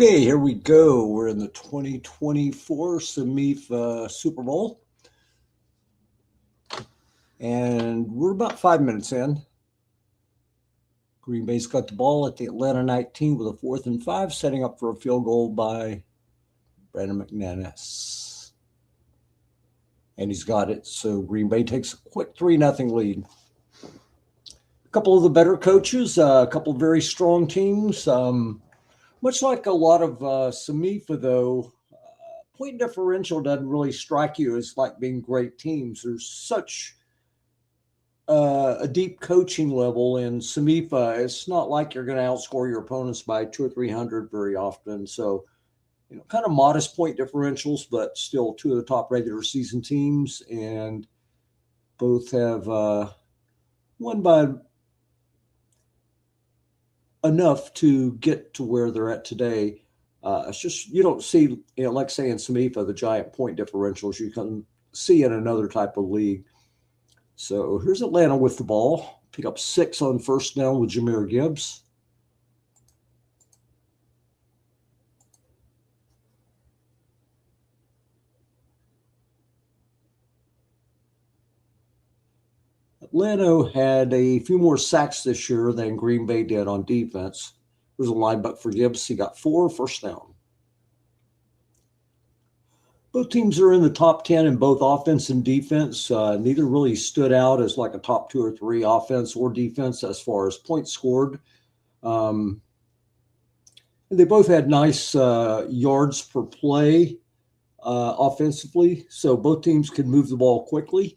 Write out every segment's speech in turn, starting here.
Okay, here we go. We're in the 2024 SOMIFA Super Bowl. And we're about 5 minutes in. Green Bay's got the ball at the Atlanta 19 with a 4th and 5, setting up for a field goal by Brandon McManus. And he's got it. So Green Bay takes a quick 3-0 lead. A couple of the better coaches, a couple of very strong teams. Much like a lot of SOMIFA, though, point differential doesn't really strike you as like being great teams. There's such a deep coaching level in SOMIFA. It's not like you're going to outscore your opponents by 200 or 300 very often. So, kind of modest point differentials, but still two of the top regular season teams, and both have won by enough to get to where they're at today. It's just, you don't see, like say in SOMIFA, the giant point differentials you can see in another type of league. So here's Atlanta with the ball. Pick up 6 on first down with Jahmyr Gibbs. Atlanta had a few more sacks this year than Green Bay did on defense. There's a linebacker for Gibbs. He got 4 first down. Both teams are in the top 10 in both offense and defense. Neither really stood out as like a top 2 or 3 offense or defense as far as points scored. And they both had nice yards per play offensively, so both teams could move the ball quickly.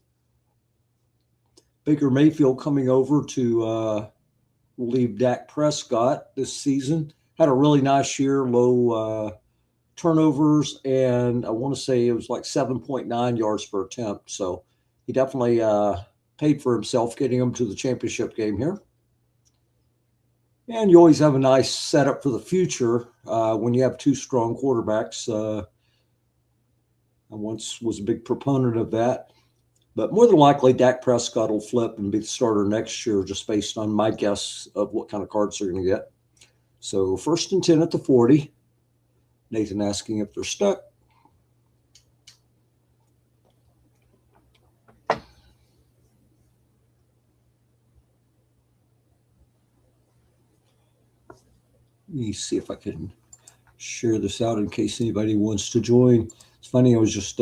Baker Mayfield coming over to relieve Dak Prescott this season. Had a really nice year, low turnovers, and I want to say it was like 7.9 yards per attempt. So he definitely paid for himself getting him to the championship game here. And you always have a nice setup for the future when you have 2 strong quarterbacks. I once was a big proponent of that. But more than likely, Dak Prescott will flip and be the starter next year, just based on my guess of what kind of cards they're going to get. So 1st and 10 at the 40. Nathan asking if they're stuck. Let me see if I can share this out in case anybody wants to join. It's funny, I was just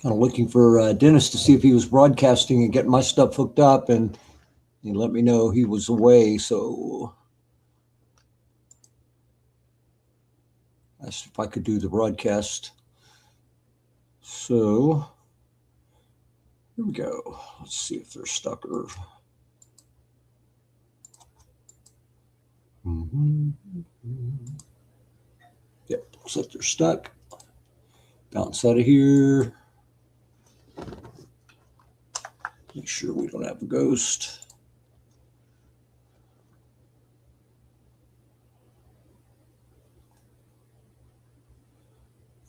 kind of looking for Dennis to see if he was broadcasting and getting my stuff hooked up, and he let me know he was away. So I asked if I could do the broadcast. So here we go. Let's see if they're stuck or. Yep, looks like they're stuck. Bounce out of here. Make sure we don't have a ghost.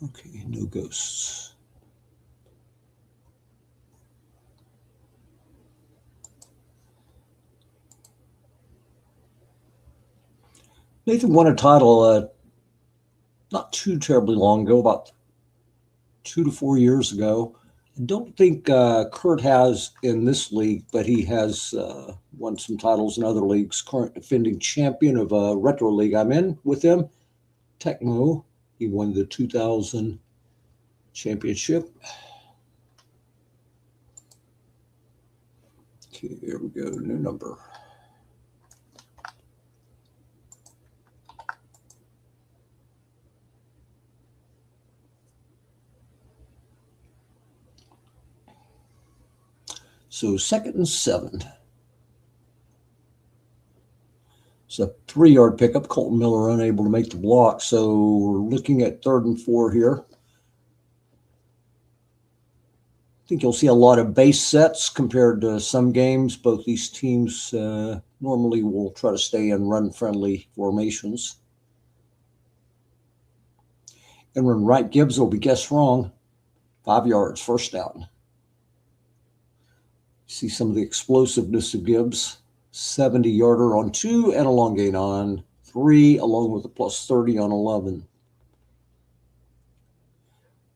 Okay, no ghosts. Nathan won a title not too terribly long ago, about 2 to 4 years ago. I don't think Kurt has in this league, but he has won some titles in other leagues. Current defending champion of a retro league I'm in with him, Tecmo. He won the 2000 championship. Okay, here we go, new number. So 2nd and 7. It's a 3-yard pickup. Colton Miller unable to make the block. So we're looking at 3rd and 4 here. I think you'll see a lot of base sets compared to some games. Both these teams normally will try to stay in run-friendly formations. And when Wright Gibbs will be guessed wrong. 5 yards, first down. See some of the explosiveness of Gibbs. 70-yarder on 2 and a long gain on 3, along with a plus 30 on 11.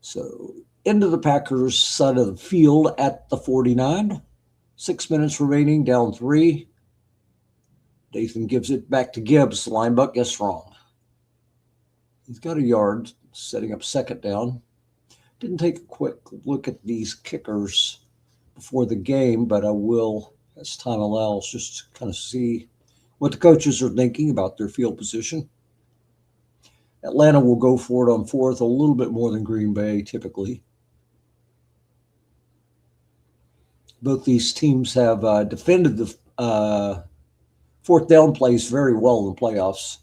So into the Packers' side of the field at the 49. 6 minutes remaining, down 3. Dathan gives it back to Gibbs. The linebacker gets wrong. He's got a yard, setting up second down. Didn't take a quick look at these kickers before the game, but I will, as time allows, just to kind of see what the coaches are thinking about their field position. Atlanta will go for it on fourth, a little bit more than Green Bay typically. Both these teams have defended the fourth down plays very well in the playoffs.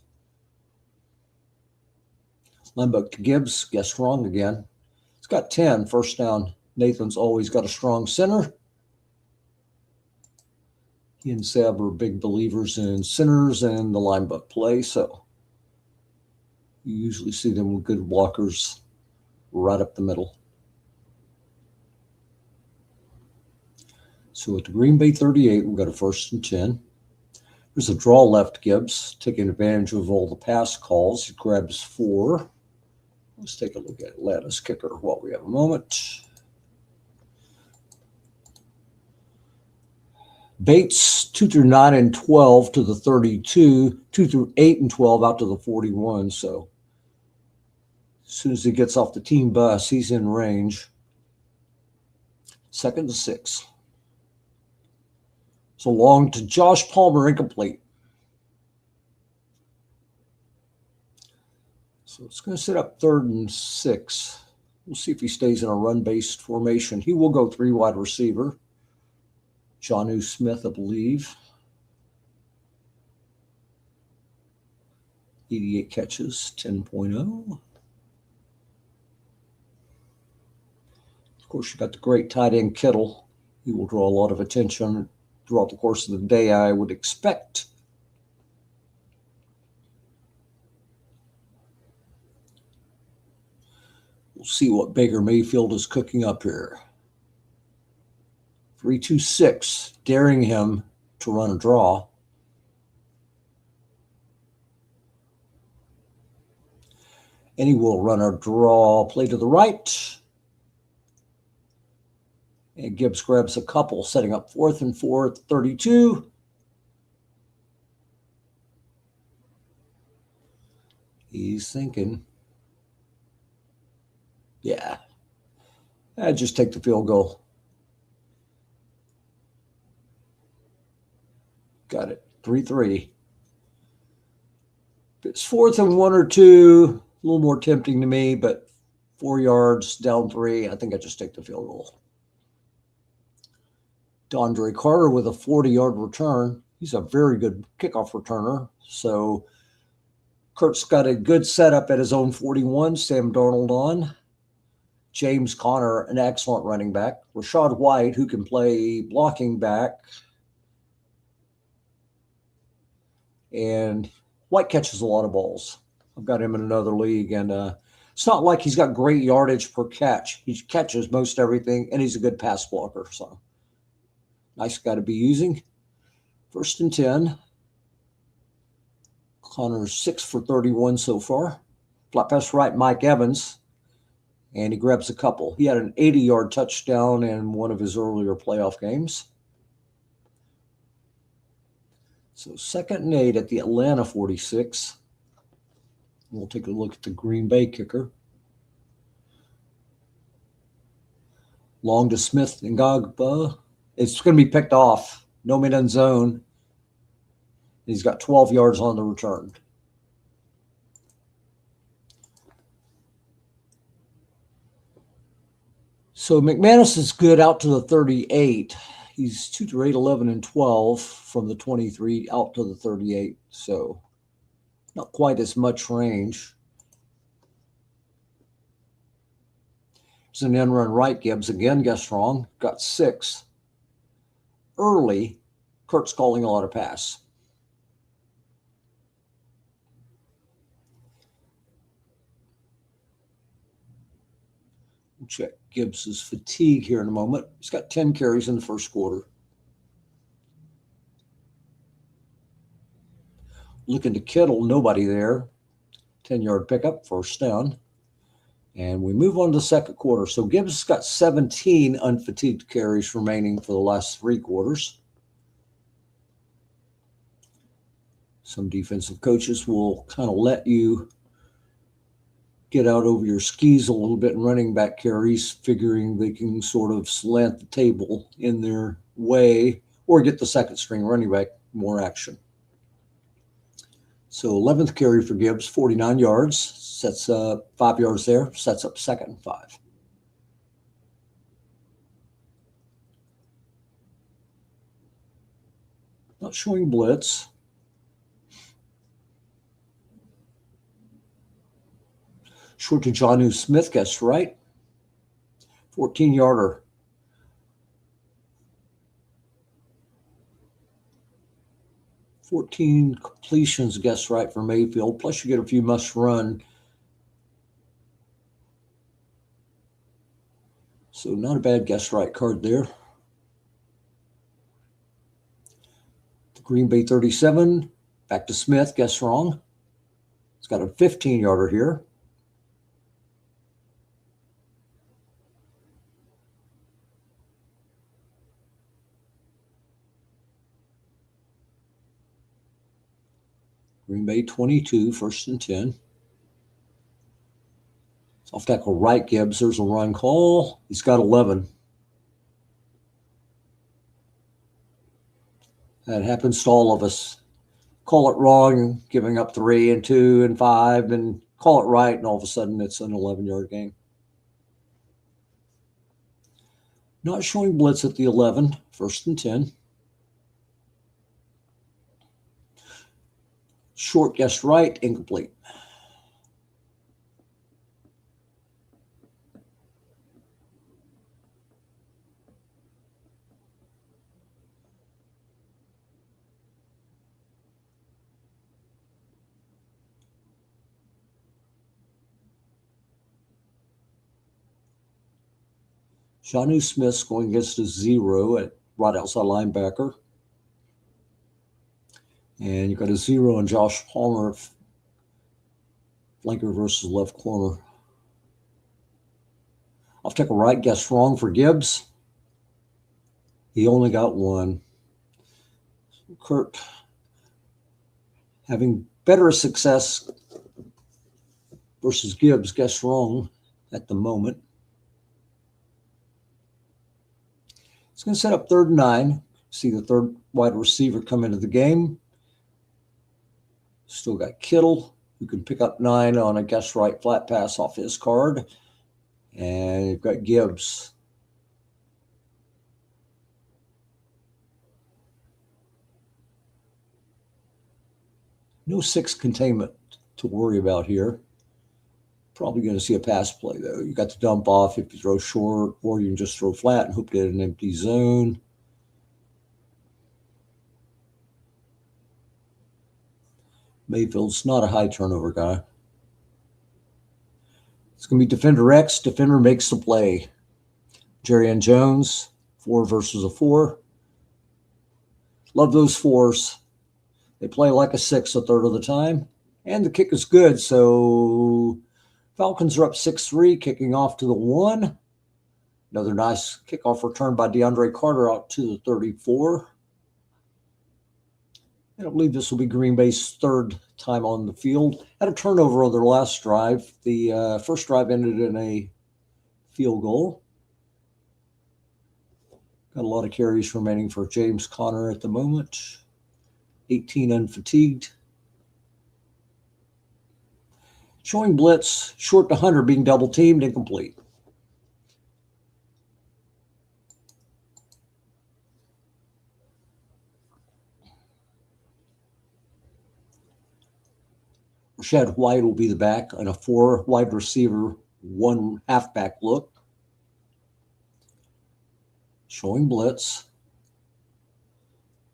Linebacker Gibbs gets wrong again. It's got 10, first down. Nathan's always got a strong center. He and Seb are big believers in centers and the linebacker play, so you usually see them with good blockers right up the middle. So at the Green Bay 38, we've got a 1st and 10. There's a draw left, Gibbs, taking advantage of all the pass calls. He grabs 4. Let's take a look at Atlanta's kicker while we have a moment. Bates, 2 through 9 and 12 to the 32, 2 through 8 and 12 out to the 41. So as soon as he gets off the team bus, he's in range. 2nd and 6. So long to Josh Palmer, incomplete. So it's going to set up 3rd and 6. We'll see if he stays in a run-based formation. He will go 3 wide receiver. Jonnu Smith, I believe. 88 catches, 10.0. Of course, you got the great tight end Kittle. He will draw a lot of attention throughout the course of the day, I would expect. We'll see what Baker Mayfield is cooking up here. 3-2-6, daring him to run a draw. And he will run a draw play to the right. And Gibbs grabs a couple, setting up 4th and 4, 32. He's thinking, yeah, I'd just take the field goal. Got it, 3-3. If it's 4th and 1 or 2, a little more tempting to me, but 4 yards, down 3, I think I just take the field goal. Dondre Carter with a 40-yard return. He's a very good kickoff returner. So Kurt's got a good setup at his own 41. Sam Darnold on. James Conner, an excellent running back. Rashad White, who can play blocking back. And White catches a lot of balls. I've got him in another league, and it's not like he's got great yardage per catch. He catches most everything, and he's a good pass blocker. So nice guy to be using. 1st and 10. Connor's 6 for 31 so far. Flat pass right, Mike Evans. And he grabs a couple. He had an 80-yard touchdown in one of his earlier playoff games. So 2nd and 8 at the Atlanta 46. We'll take a look at the Green Bay kicker. Long to Smith and Ngagba. It's going to be picked off. No man in zone. He's got 12 yards on the return. So McManus is good out to the 38. He's 2 through 8, 11, and 12 from the 23 out to the 38. So not quite as much range. There's an end run right. Gibbs again gets wrong. Got 6. Early, Kurt's calling a lot of pass. We'll check Gibbs's fatigue here in a moment. He's got 10 carries in the first quarter. Looking to Kittle, nobody there. 10-yard pickup, first down. And we move on to the second quarter. So Gibbs has got 17 unfatigued carries remaining for the last 3 quarters. Some defensive coaches will kind of let you get out over your skis a little bit in running back carries, figuring they can sort of slant the table in their way or get the second string running back more action. So 11th carry for Gibbs, 49 yards, sets up 5 yards there, sets up 2nd and 5. Not showing blitz. Short to Jonnu Smith, guess right. 14-yarder. Fourteen completions, guess right, for Mayfield. Plus you get a few must run. So not a bad guess right card there. The Green Bay 37, back to Smith, guess wrong. It's got a 15-yarder here. Green Bay 22, 1st and 10. Off tackle right, Gibbs. There's a run call. He's got 11. That happens to all of us. Call it wrong, giving up 3 and 2 and 5, and call it right, and all of a sudden it's an 11-yard gain. Not showing blitz at the 11, 1st and 10. Short guess right, incomplete. Jonnu Smith's going against a 0 at right outside linebacker. And you've got a 0 on Josh Palmer, flanker versus left corner. Off tackle right, guess wrong for Gibbs. He only got 1. Kurt having better success versus Gibbs, guess wrong at the moment. It's going to set up 3rd and 9. See the third wide receiver come into the game. Still got Kittle, who can pick up 9 on a guess right flat pass off his card. And you've got Gibbs. No 6 containment to worry about here. Probably going to see a pass play, though. You got to dump off if you throw short, or you can just throw flat and hope to hit an empty zone. Mayfield's not a high turnover guy. It's going to be defender X. Defender makes the play. Jerry Jones, 4 versus a 4. Love those 4s. They play like a 6 a third of the time. And the kick is good, so Falcons are up 6-3, kicking off to the 1. Another nice kickoff return by DeAndre Carter out to the 34. And I believe this will be Green Bay's 3rd time on the field. Had a turnover on their last drive. The first drive ended in a field goal. Got a lot of carries remaining for James Conner at the moment. 18 unfatigued. Showing blitz, short to Hunter, being double teamed, incomplete. Rashad White will be the back on a 4 wide receiver, 1 halfback look. Showing blitz.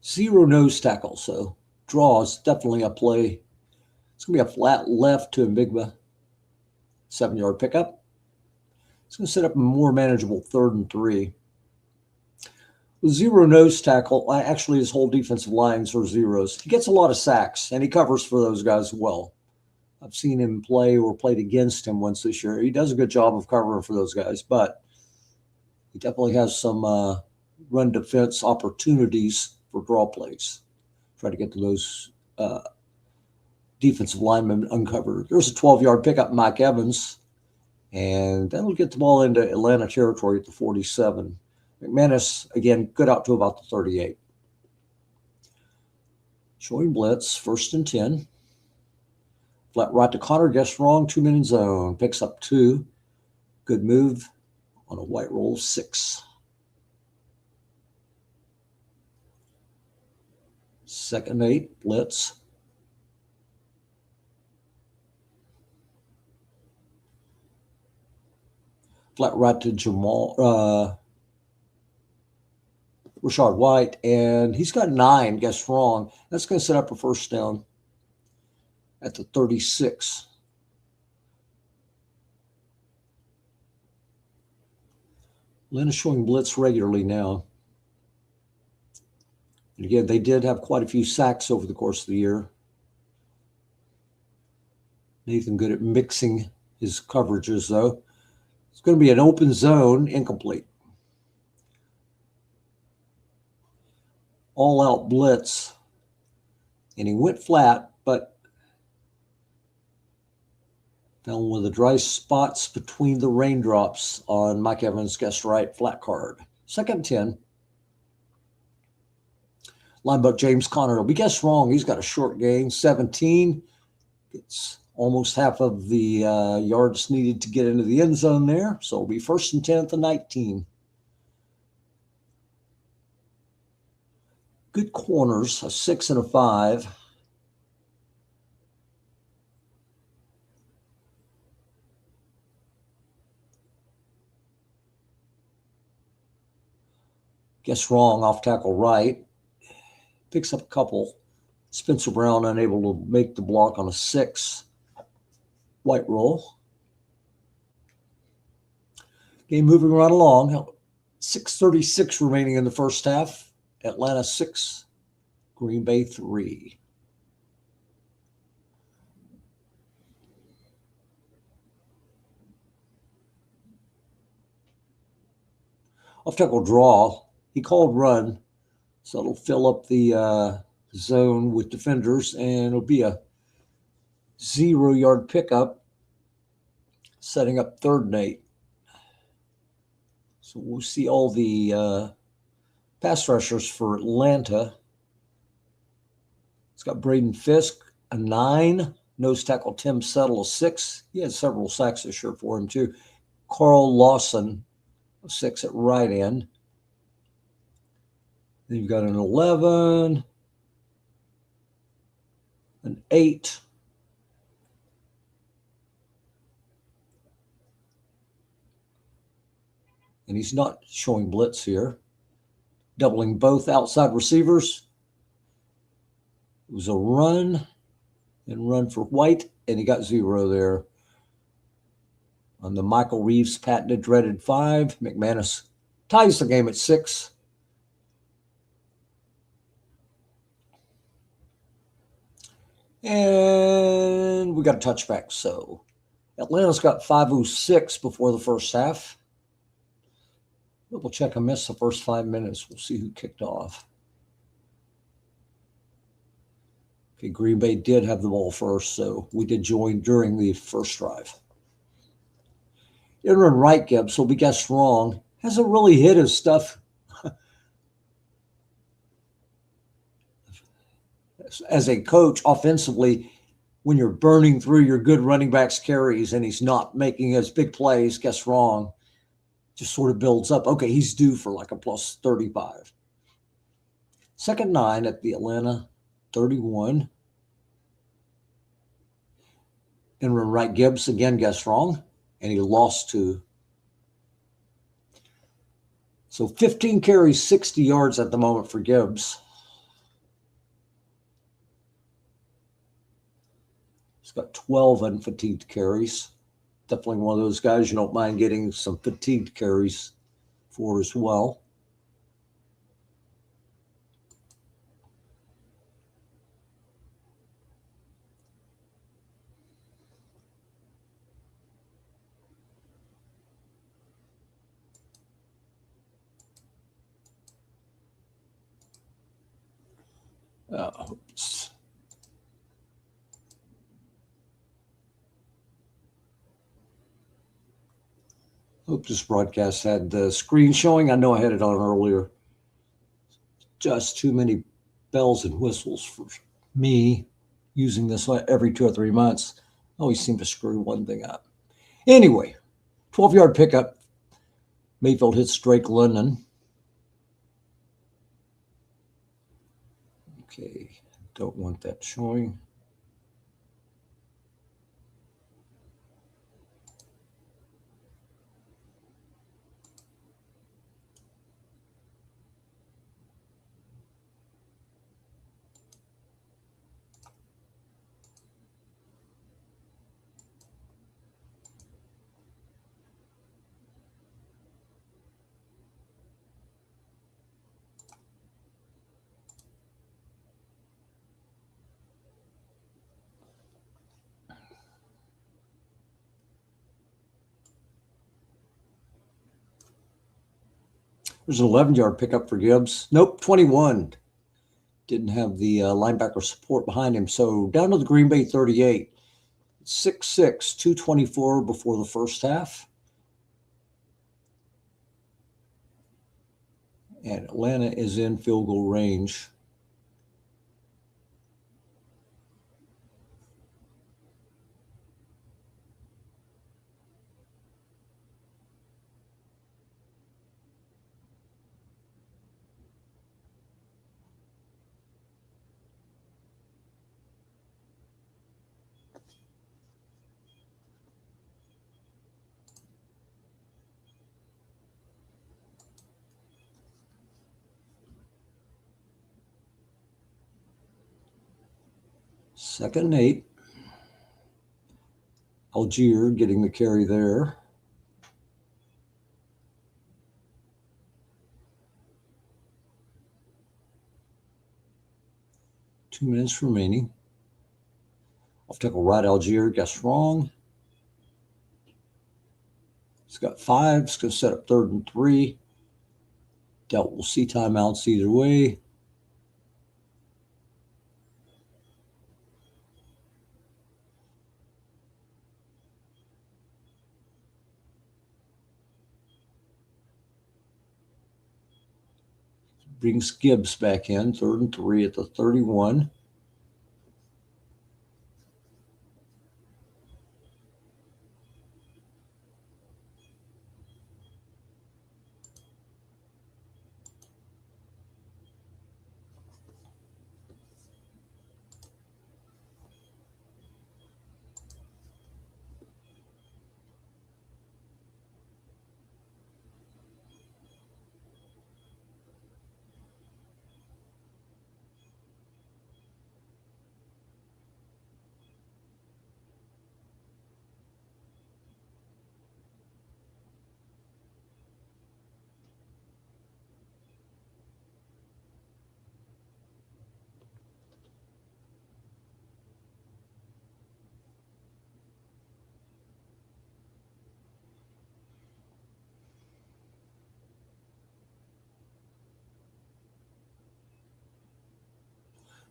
0 nose tackle, so draw is definitely a play. It's going to be a flat left to Mbigba. 7-yard pickup. It's going to set up a more manageable 3rd and 3. With 0 nose tackle, actually his whole defensive lines are zeros. He gets a lot of sacks, and he covers for those guys well. I've seen him play or played against him once this year. He does a good job of covering for those guys, but he definitely has some run defense opportunities for draw plays. Try to get to those defensive linemen uncovered. There's a 12-yard pickup, Mike Evans, and that'll get the ball into Atlanta territory at the 47. McManus, again, good out to about the 38. Showing blitz, 1st and 10. Flat right to Connor, guess wrong, 2-man in zone. Picks up 2. Good move on a white roll, 6. 2nd and 8, blitz. Flat right to Rashad White, and he's got 9, guess wrong. That's going to set up a 1st down at the 36. Lynn is showing blitz regularly now. And again, they did have quite a few sacks over the course of the year. Nathan good at mixing his coverages, though. It's going to be an open zone, incomplete. All-out blitz. And he went flat, but fell with the dry spots between the raindrops on Mike Evans' guess right flat card. 2nd and 10. Linebacker James Conner will be guessed wrong. He's got a short gain, 17. It's almost half of the yards needed to get into the end zone there. So it'll be 1st and 10 at the 19. Good corners, a 6 and a 5. Guess wrong, off tackle right. Picks up a couple. Spencer Brown unable to make the block on a 6. White roll. Game moving right along. 6:36 remaining in the 1st half. Atlanta 6, Green Bay 3. Off tackle draw. He called run, so it'll fill up the zone with defenders, and it'll be a 0-yard pickup, setting up 3rd and 8. So we'll see all the pass rushers for Atlanta. It's got Braden Fisk, a 9. Nose tackle Tim Settle, a 6. He had several sacks this year for him, too. Carl Lawson, a 6 at right end. Then you've got an 11, an 8. And he's not showing blitz here. Doubling both outside receivers. It was a run for White, and he got 0 there. On the Michael Reeves patented dreaded 5, McManus ties the game at 6. And we got a touchback. So Atlanta's got 5:06 before the 1st half. Double check I missed the first 5 minutes. We'll see who kicked off. Okay, Green Bay did have the ball first, so we did join during the 1st drive. Aaron Wright Gibbs will be guessed wrong. Hasn't really hit his stuff. As a coach, offensively, when you're burning through your good running backs carries and he's not making his big plays, guess wrong, just sort of builds up. Okay, he's due for like a plus 35. 2nd and 9 at the Atlanta 31. And Wright Gibbs again guessed wrong, and he lost 2. So 15 carries, 60 yards at the moment for Gibbs. He's got 12 unfatigued carries. Definitely one of those guys you don't mind getting some fatigued carries for as well. Oops. Hope this broadcast had the screen showing. I know I had it on earlier. Just too many bells and whistles for me using this every 2 or 3 months. I always seem to screw one thing up. Anyway, 12-yard pickup. Mayfield hits Drake London. Okay, don't want that showing. There's an 11-yard pickup for Gibbs. Nope, 21. Didn't have the linebacker support behind him. So down to the Green Bay 38. 6'6", 224 before the first half. And Atlanta is in field goal range. Second and 8. Algier getting the carry there. Two minutes remaining. Off tackle right, Algier. Guess wrong. It's got 5. It's going to set up 3rd and 3. Delt will see timeouts either way. Brings Gibbs back in. 3rd and 3 at the 31.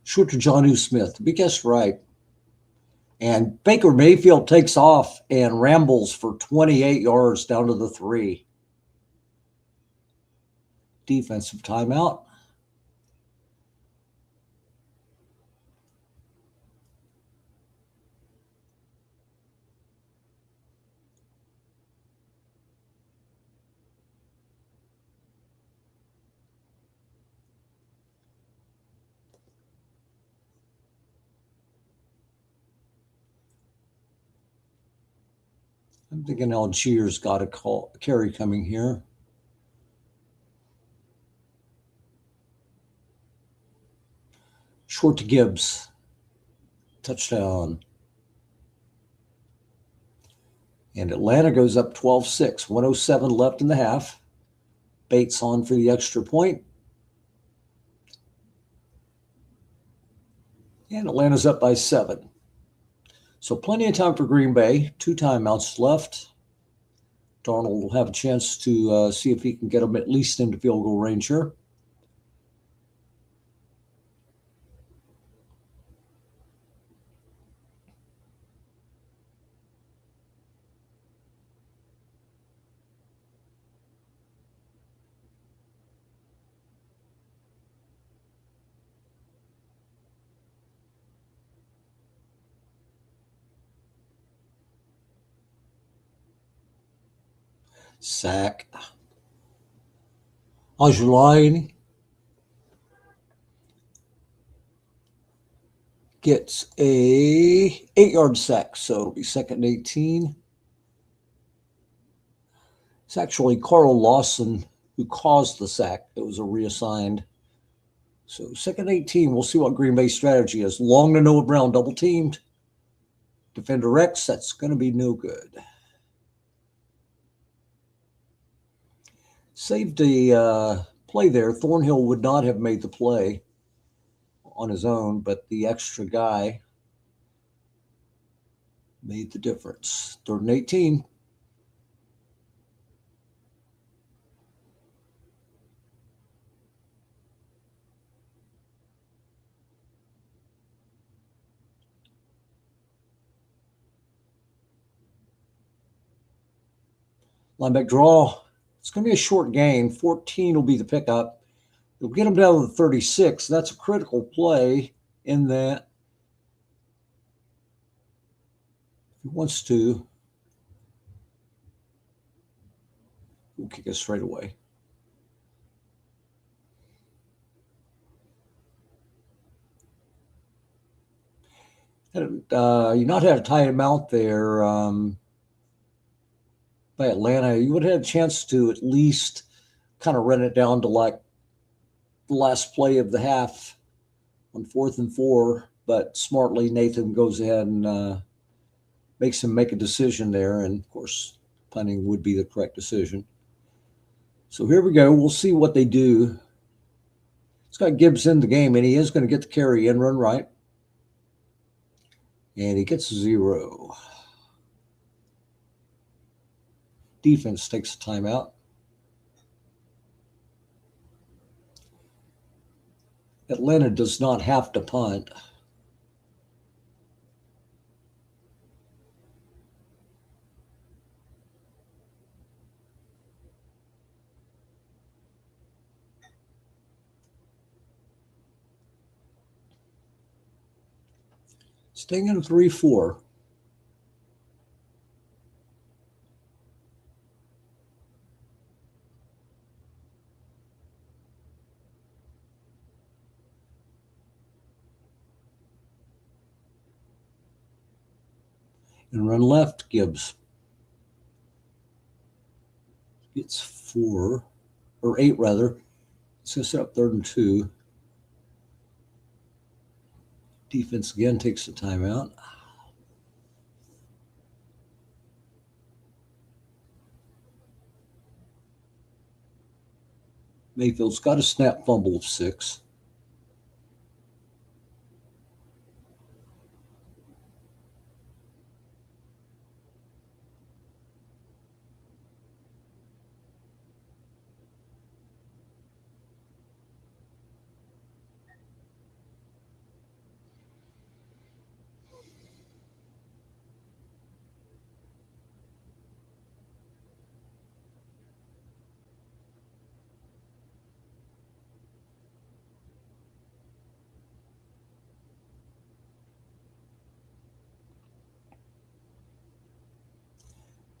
Short to Jonnu Smith. Be guessed right. And Baker Mayfield takes off and rambles for 28 yards down to the 3. Defensive timeout. I'm thinking Algier's got a carry coming here. Short to Gibbs. Touchdown. And Atlanta goes up 12-6, 107 left in the half. Bates on for the extra point. And Atlanta's up by 7. So plenty of time for Green Bay. 2 timeouts left. Darnold will have a chance to see if he can get them at least into field goal range here. Sack. Ajulain gets a 8-yard sack, so it'll be 2nd and 18. It's actually Carl Lawson who caused the sack. It was a reassigned. So 2nd and 18, we'll see what Green Bay's strategy is. Long to Noah Brown, double teamed. Defender X, that's going to be no good. Saved a play there. Thornhill would not have made the play on his own, but the extra guy made the difference. 3rd and 18. Linebacker draw. It's going to be a short gain. 14 will be the pickup. It'll get him down to the 36. That's a critical play in that if he wants to, he'll kick it straight away. And you not had a timeout there by Atlanta. You would have had a chance to at least kind of run it down to like the last play of the half on 4th and 4. But smartly, Nathan goes ahead and makes him make a decision there. And, of course, punting would be the correct decision. So here we go. We'll see what they do. It's got Gibbs in the game, and he is going to get the carry and run right. And he gets 0. Defense takes a timeout. Atlanta does not have to punt. Staying in 3-4. And run left, Gibbs gets 4, or 8 rather. It's going to set up 3rd and 2. Defense again takes the timeout. Mayfield's got a snap fumble of 6.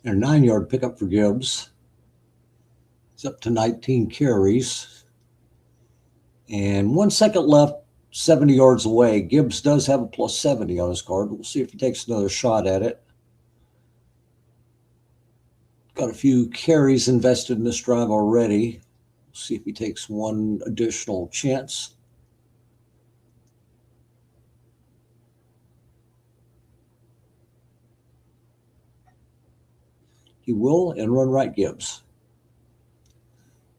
And a 9-yard pickup for Gibbs. It's up to 19 carries. And 1 second left, 70 yards away. Gibbs does have a plus 70 on his card. We'll see if he takes another shot at it. Got a few carries invested in this drive already. We'll see if he takes one additional chance. He will, and run right Gibbs.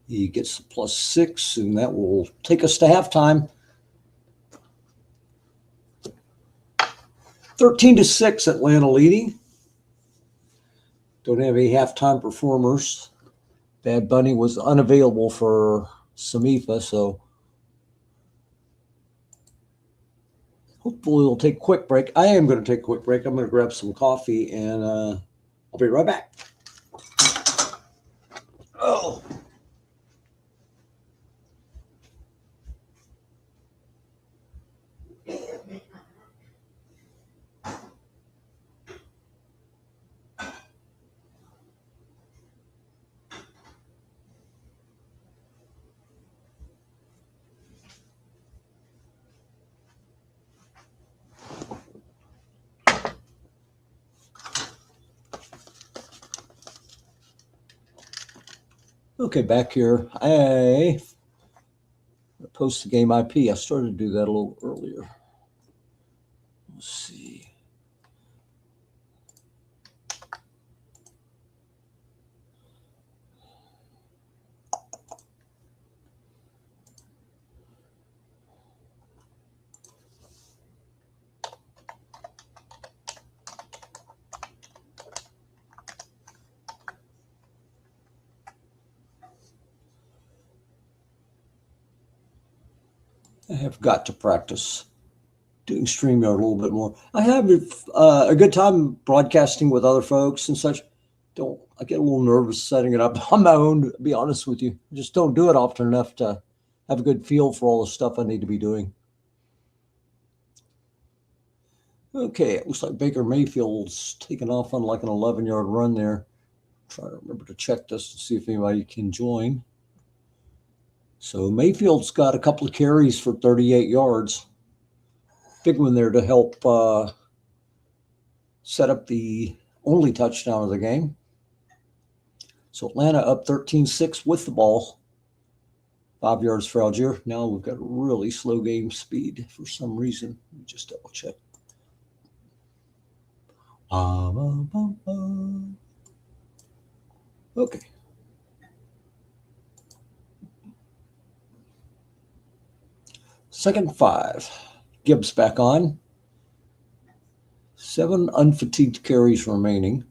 He gets the +6, and that will take us to halftime. 13-6, Atlanta leading. Don't have any halftime performers. Bad Bunny was unavailable for SOMIFA, so hopefully we'll take a quick break. I am going to take a quick break. I'm going to grab some coffee, and I'll be right back. Oh. Okay, back here. I post the game IP. I started to do that a little earlier. Let's see. I have got to practice doing StreamYard a little bit more. I have a good time broadcasting with other folks and such. I get a little nervous setting it up on my own, to be honest with you. I just don't do it often enough to have a good feel for all the stuff I need to be doing. Okay, it looks like Baker Mayfield's taken off on like an 11-yard run there. Try to remember to check this to see if anybody can join. So Mayfield's got a couple of carries for 38 yards. Big one there to help set up the only touchdown of the game. So Atlanta up 13-6 with the ball. 5 yards for Algier. Now we've got a really slow game speed for some reason. Let me just double check. Okay. Second 5. Gibbs back on. 7 unfatigued carries remaining.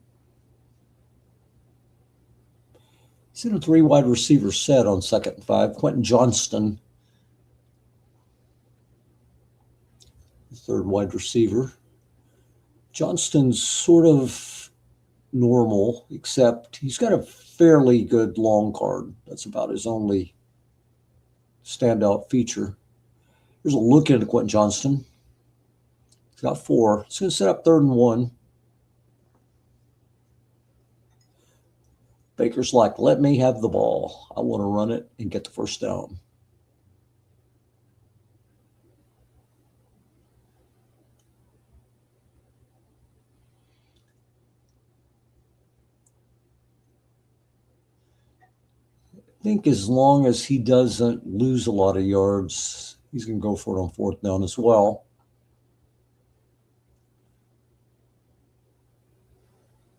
He's in a 3 wide receiver set on second and 5. Quentin Johnston, the 3rd wide receiver. Johnston's sort of normal, except he's got a fairly good long card. That's about his only standout feature. Here's a look into Quentin Johnston. He's got 4. It's going to set up 3rd and 1. Baker's like, let me have the ball. I want to run it and get the first down. I think as long as he doesn't lose a lot of yards, he's going to go for it on 4th down as well.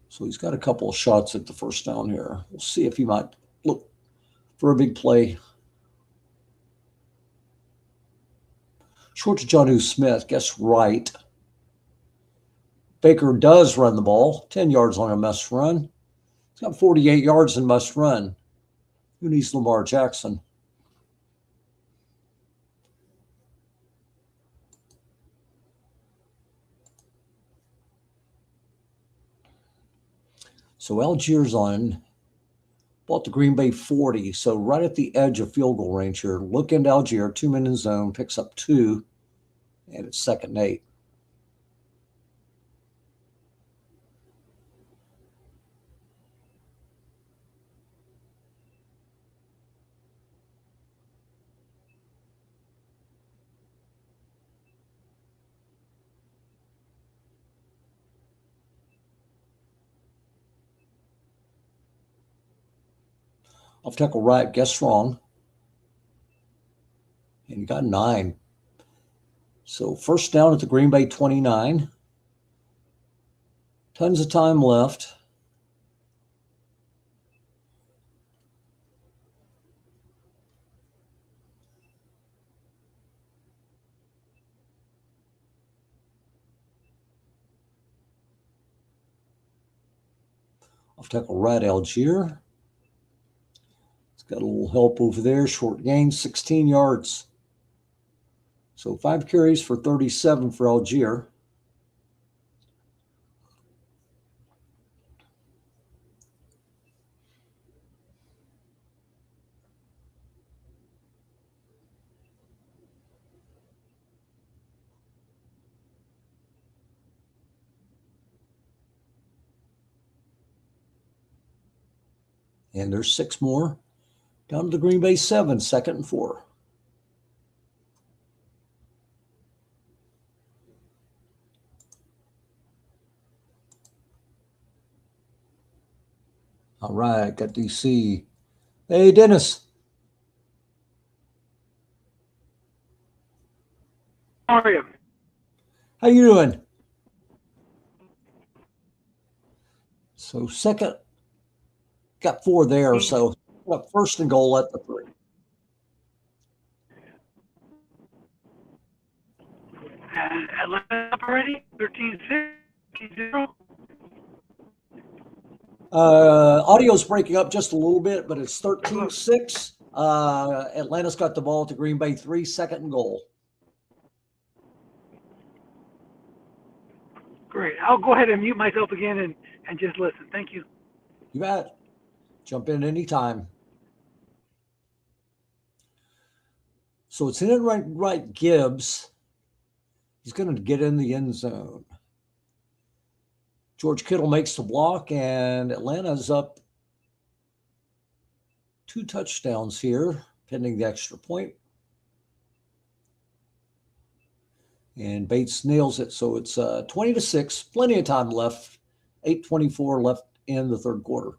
So he's got a couple of shots at the first down here. We'll see if he might look for a big play. Short to Jonnu Smith. Guess right. Baker does run the ball. 10 yards on a must run. He's got 48 yards in must run. Who needs Lamar Jackson? So Algiers on, bought the Green Bay 40. So right at the edge of field goal range here. Look into Algier, 2-man in zone, picks up 2, and it's 2nd and 8. Off tackle right, guess wrong. And he got 9. So first down at the Green Bay 29. Tons of time left. Off tackle right, Algier. It's got a little help over there. Short gain, 16 yards. So 5 carries for 37 for Algier. And there's 6 more. Down to the Green Bay 7, 2nd and 4. All right, got DC. Hey, Dennis. How are you? How you doing? So second, got 4 there. So got 1st and goal at the 3. Atlanta up already? 13-6? 13-0? Audio's breaking up just a little bit, but it's 13-6. Atlanta's got the ball at the Green Bay 3, 2nd and goal. Great. I'll go ahead and mute myself again and just listen. Thank you. You bet. Jump in anytime. So it's in right Gibbs. He's going to get in the end zone. George Kittle makes the block, and Atlanta's up 2 touchdowns here, pending the extra point. And Bates nails it, so it's 20-6. Plenty of time left. 8:24 left in the 3rd quarter.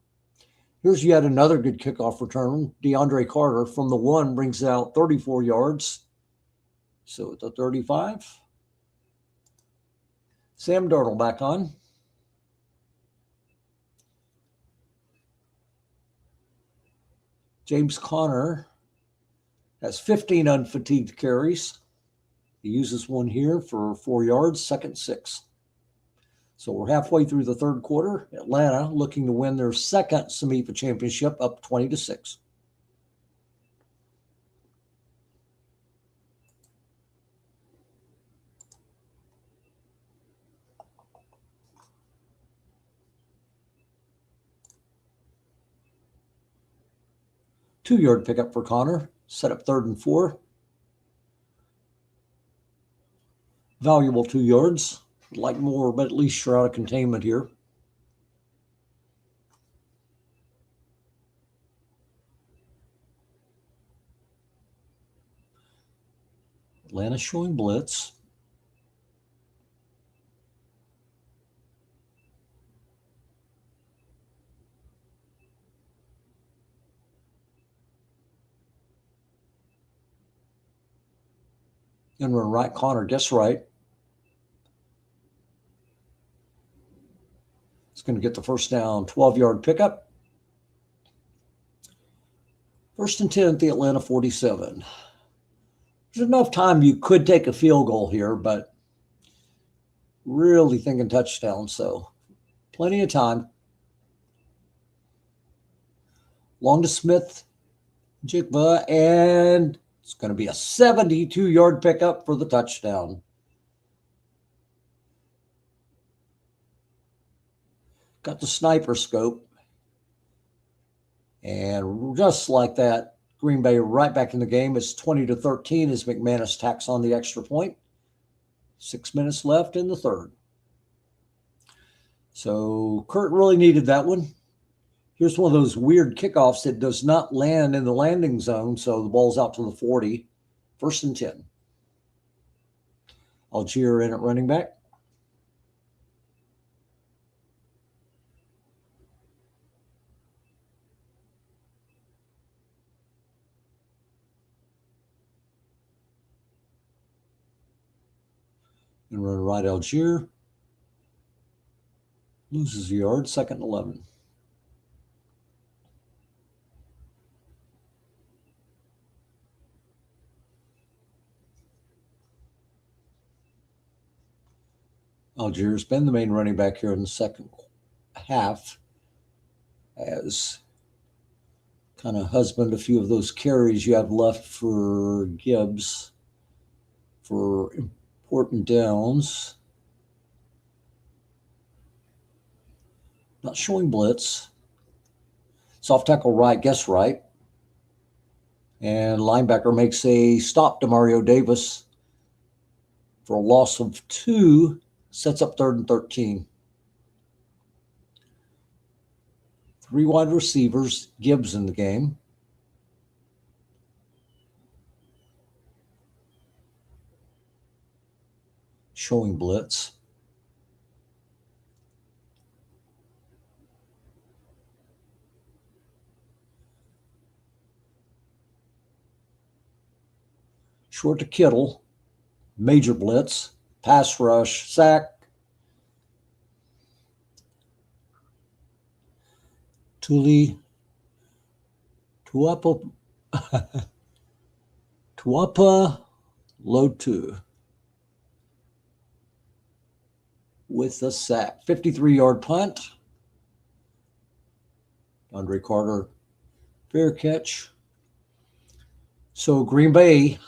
Here's yet another good kickoff return. DeAndre Carter from the 1 brings out 34 yards. So at the 35. Sam Darnold back on. James Conner has 15 unfatigued carries. He uses one here for 4 yards, 2nd 6. So we're halfway through the 3rd quarter. Atlanta looking to win their 2nd SOMIFA championship, up 20-6. Two-yard pickup for Connor. Set up 3rd and 4. Valuable 2 yards. Like more, but at least you're out of containment here. Atlanta showing blitz. And run right, Connor guess right. It's going to get the 1st down, 12-yard pickup. 1st and 10 at the Atlanta 47. There's enough time you could take a field goal here, but really thinking touchdown, so plenty of time. Long to Smith, Jigba, and it's going to be a 72-yard pickup for the touchdown. Got the sniper scope. And just like that, Green Bay right back in the game. It's 20-13 as McManus tacks on the extra point. 6 minutes left in the 3rd. So Kurt really needed that one. Here's one of those weird kickoffs that does not land in the landing zone, so the ball's out to the 40. 1st and 10. Algier in at running back. And run right, Algier. Loses a yard, 2nd and 11. Algier's been the main running back here in the 2nd half. as kind of husband a few of those carries you have left for Gibbs for important downs. Not showing blitz. Soft tackle right, guess right. And linebacker makes a stop to Mario Davis for a loss of 2, sets up 3rd and 13. 3 wide receivers, Gibbs in the game. Showing blitz. Short to Kittle. Major blitz. Pass rush. Sack. Tuapa Lotu with the sack. 53-yard punt. Andre Carter, fair catch. So Green Bay,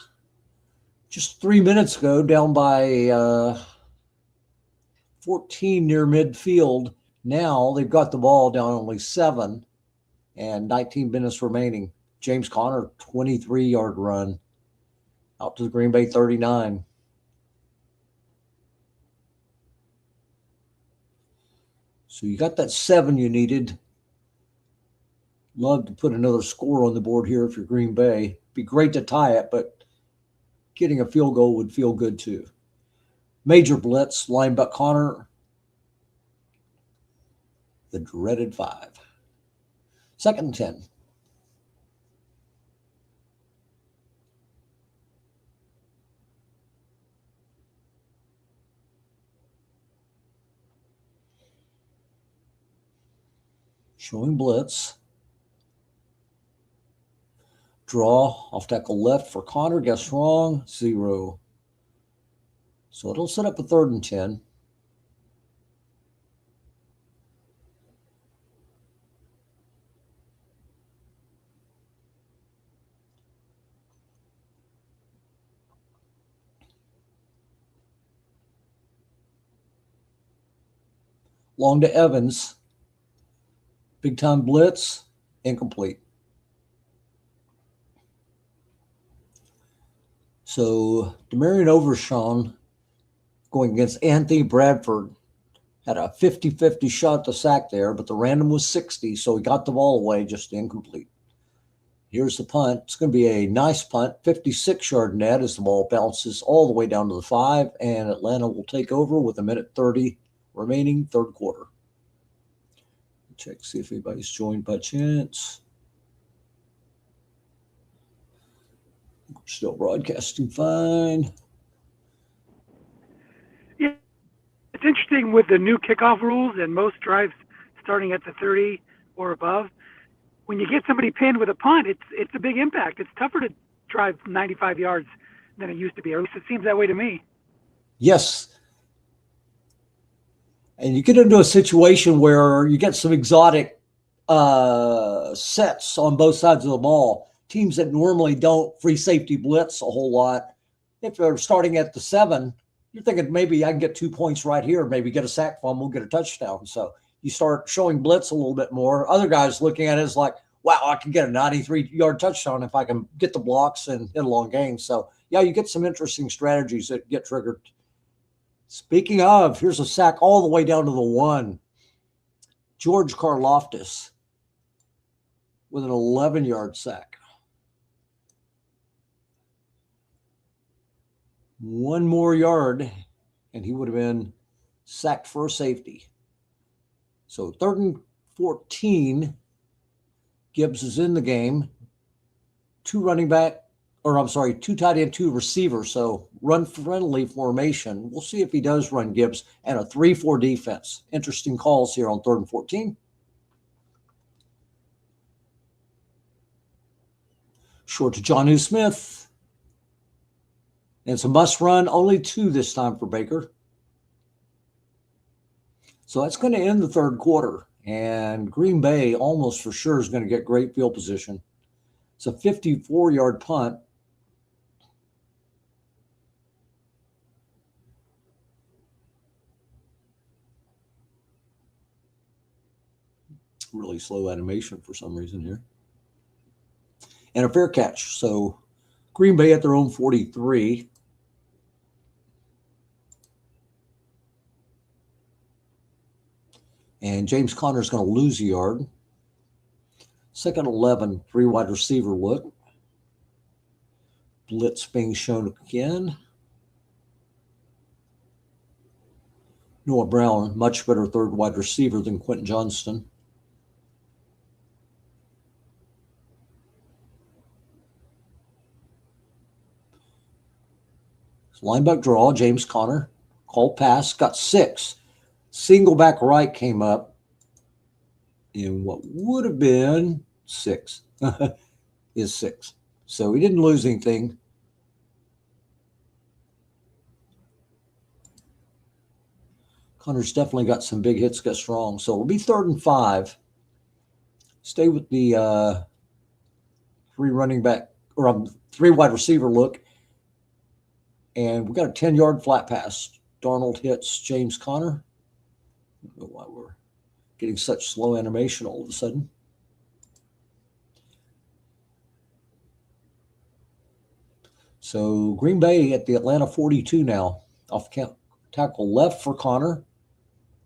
just 3 minutes ago, down by 14 near midfield. Now they've got the ball down only 7 and 19 minutes remaining. James Conner, 23-yard run out to the Green Bay 39. So you got that 7 you needed. Love to put another score on the board here if you're Green Bay. Be great to tie it, but getting a field goal would feel good too. Major blitz, linebacker Conner. The dreaded 5. 2nd and 10. Showing blitz. Draw off tackle left for Conner. Guess wrong. 0. So it'll set up a 3rd and 10. Long to Evans. Big time blitz. Incomplete. So Demarion Overshawn going against Anthony Bradford had a 50-50 shot to sack there, but the random was 60, so he got the ball away, just incomplete. Here's the punt. It's going to be a nice punt, 56-yard net as the ball bounces all the way down to the 5, and Atlanta will take over with 1:30 remaining, 3rd quarter. Check, see if anybody's joined by chance. We're still broadcasting fine. Yeah, it's interesting with the new kickoff rules and most drives starting at the 30 or above. When you get somebody pinned with a punt, it's a big impact. It's tougher to drive 95 yards than it used to be, or at least it seems that way to me. Yes. And you get into a situation where you get some exotic sets on both sides of the ball. Teams that normally don't free safety blitz a whole lot. If they're starting at the 7, you're thinking maybe I can get 2 points right here, maybe get a sack fumble, get a touchdown. So you start showing blitz a little bit more. Other guys looking at it as like, wow, I can get a 93-yard touchdown if I can get the blocks and hit a long game. So, yeah, you get some interesting strategies that get triggered. Speaking of, here's a sack all the way down to the 1. George Karlaftis with an 11-yard sack. 1 more yard, and he would have been sacked for a safety. So 3rd and 14, Gibbs is in the game. 2 tight end, 2 receivers. So run-friendly formation. We'll see if he does run Gibbs, and a 3-4 defense. Interesting calls here on 3rd and 14. Short to Jonnu Smith. And it's a must run, only 2 this time for Baker. So that's going to end the 3rd quarter. And Green Bay almost for sure is going to get great field position. It's a 54-yard punt. Really slow animation for some reason here. And a fair catch. So Green Bay at their own 43. And James Conner is going to lose a yard. Second 11, 3 wide receiver look. Blitz being shown again. Noah Brown, much better third wide receiver than Quentin Johnston. Linebacker draw, James Conner. Call pass, got 6. Single back right came up in what would have been 6. Is 6. So he didn't lose anything. Conner's definitely got some big hits, got strong. So it'll be 3rd and 5. Stay with the 3 running back or 3 wide receiver look. And we got a 10-yard flat pass. Darnold hits James Conner. I don't know why we're getting such slow animation all of a sudden. So Green Bay at the Atlanta 42 now. Off tackle left for Conner.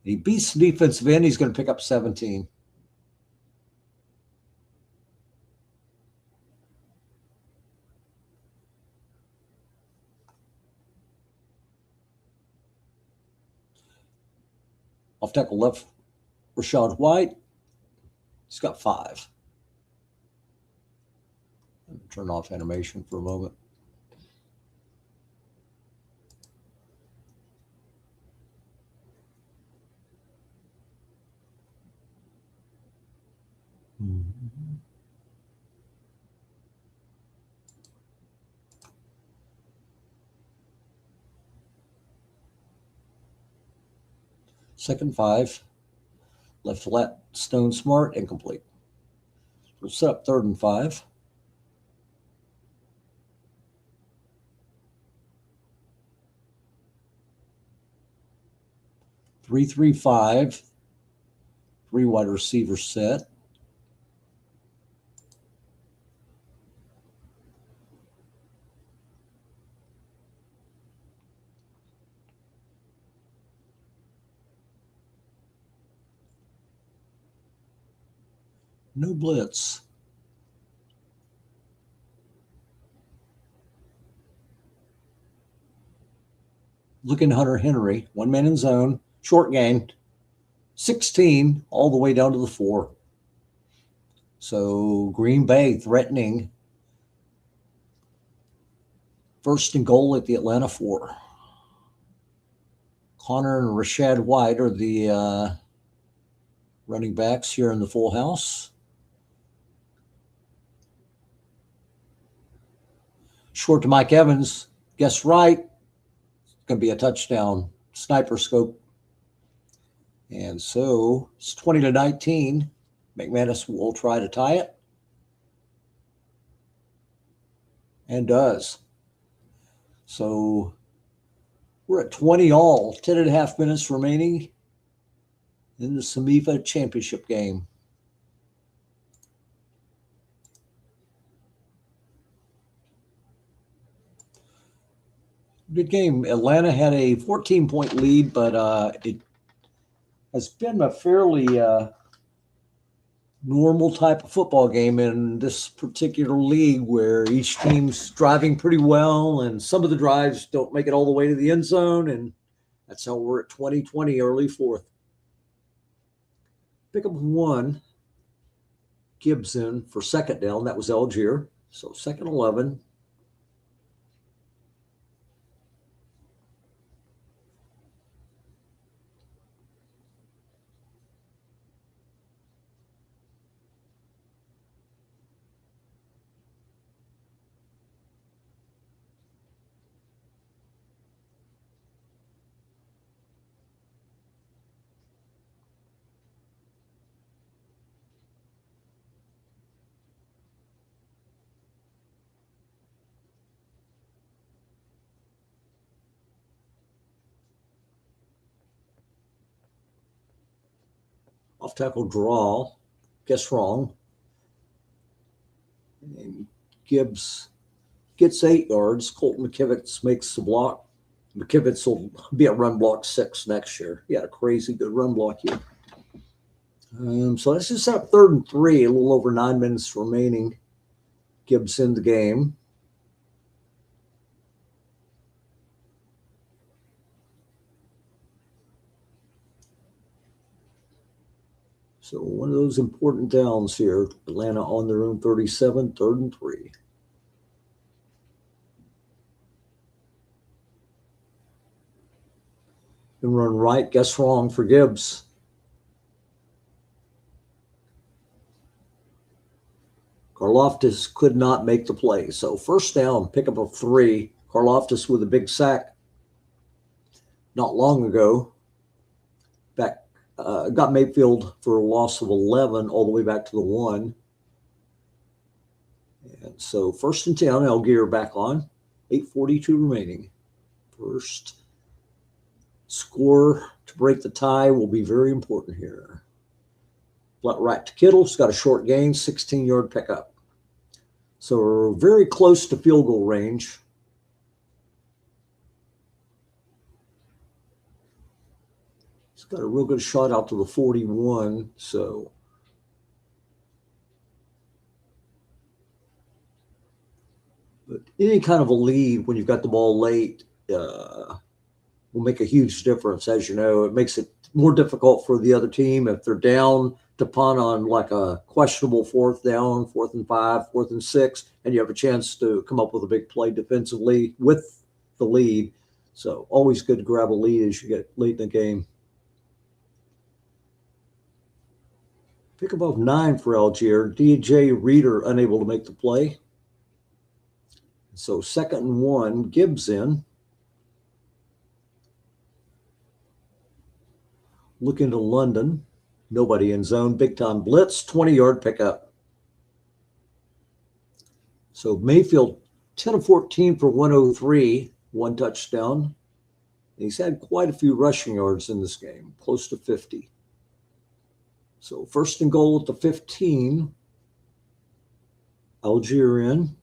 He beats the defensive end. He's going to pick up 17. Off tackle left, Rashad White. He's got 5. Turn off animation for a moment. Mm-hmm. Second 5. Left flat, Stone Smart, incomplete. We'll set up 3rd and 5. Three, 3, 5. 3 wide receiver set. No blitz. Looking Hunter Henry, 1 man in zone, short gain, 16 all the way down to the 4. So Green Bay threatening 1st and goal at the Atlanta 4. Conner and Rashad White are the running backs here in the full house. Short to Mike Evans. Guess right. It's going to be a touchdown. Sniper scope. And so it's 20-19. McManus will try to tie it. And does. So we're at 20 all. 10.5 minutes remaining in the SOMIFA Championship game. Good game. Atlanta had a 14-point lead, but it has been a fairly normal type of football game in this particular league where each team's driving pretty well and some of the drives don't make it all the way to the end zone, and that's how we're at 20-20 early 4th. Pick up 1. Gibson for 2nd down. That was Algier. So 2nd 11. Off tackle draw. Guess wrong. And Gibbs gets 8 yards. Colton McKivitz makes the block. McKivitz will be at run block 6 next year. He had a crazy good run block here. So let's just set up 3rd and 3, a little over 9 minutes remaining. Gibbs in the game. So one of those important downs here. Atlanta on their own 37, 3rd and 3. And run right, guess wrong for Gibbs. Karloftis could not make the play. So first down, pickup of 3. Karloftis with a big sack not long ago. Got Mayfield for a loss of 11 all the way back to the 1. And so 1st and 10, Allgeier back on. 8:42 remaining. First score to break the tie will be very important here. Flat right to Kittle. He's got a short gain, 16-yard pickup. So we're very close to field goal range. He's got a real good shot out to the 41. So but any kind of a lead when you've got the ball late will make a huge difference. As you know, it makes it more difficult for the other team if they're down to punt on like a questionable 4th down, 4th and 5, 4th and 6, and you have a chance to come up with a big play defensively with the lead. So always good to grab a lead as you get late in the game. Pick above 9 for Allgeier. DJ Reader unable to make the play. So 2nd and 1, Gibbs in. Look into London. Nobody in zone. Big time blitz. 20-yard pickup. So Mayfield 10 of 14 for 103. 1 touchdown. And he's had quite a few rushing yards in this game. Close to 50. So 1st and goal at the 15. Allgeier in.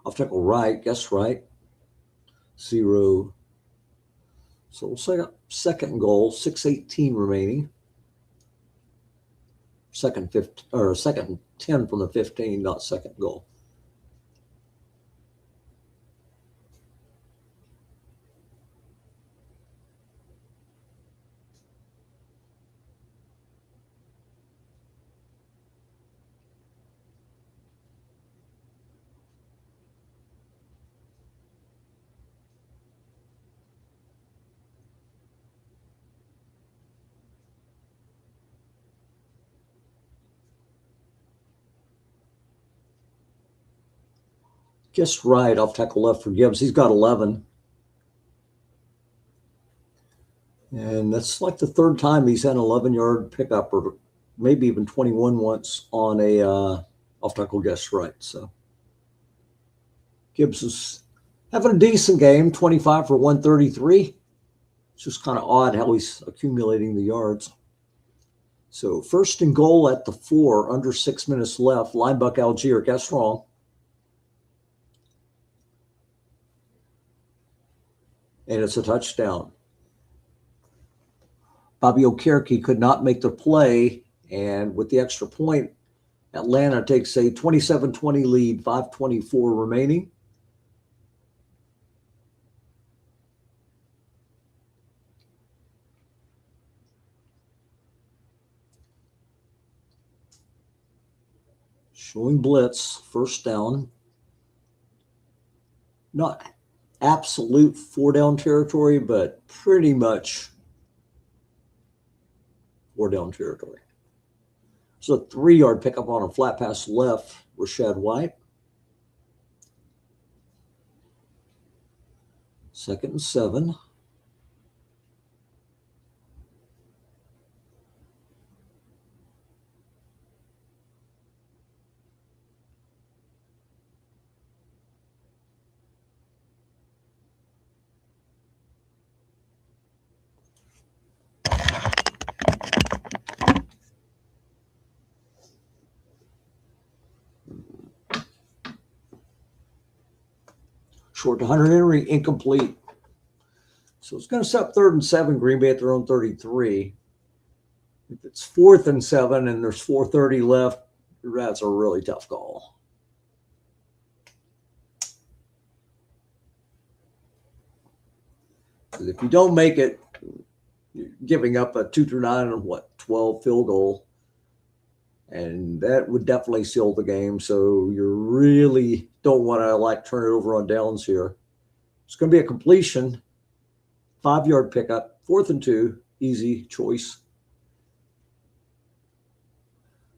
Off tackle right, guess right. 0. So we'll say 2nd and goal, 6:18 remaining. 2nd and 10 from the 15, not 2nd goal. Guess right, off tackle left for Gibbs. He's got 11. And that's like the 3rd time he's had an 11-yard pickup, or maybe even 21 once on a off tackle guess right. So Gibbs is having a decent game, 25 for 133. It's just kind of odd how he's accumulating the yards. So 1st and goal at the 4, under 6 minutes left. Linebucker Allgeier, guess wrong. And it's a touchdown. Bobby Okereke could not make the play, and with the extra point, Atlanta takes a 27-20 lead, 5:24 remaining. Showing blitz, 1st down. Not absolute 4-down territory, but pretty much 4-down territory. So a 3-yard pickup on a flat pass left, Rashad White. 2nd and 7. Short to Hunter Henry, incomplete. So it's going to set up 3rd and 7, Green Bay at their own 33. If it's 4th and 7 and there's 4:30 left, that's a really tough call. Because if you don't make it, you're giving up a 2 through 9 and 12 field goal. And that would definitely seal the game. So you really don't want to turn it over on downs here. It's going to be a completion, 5-yard pickup, 4th and 2, easy choice.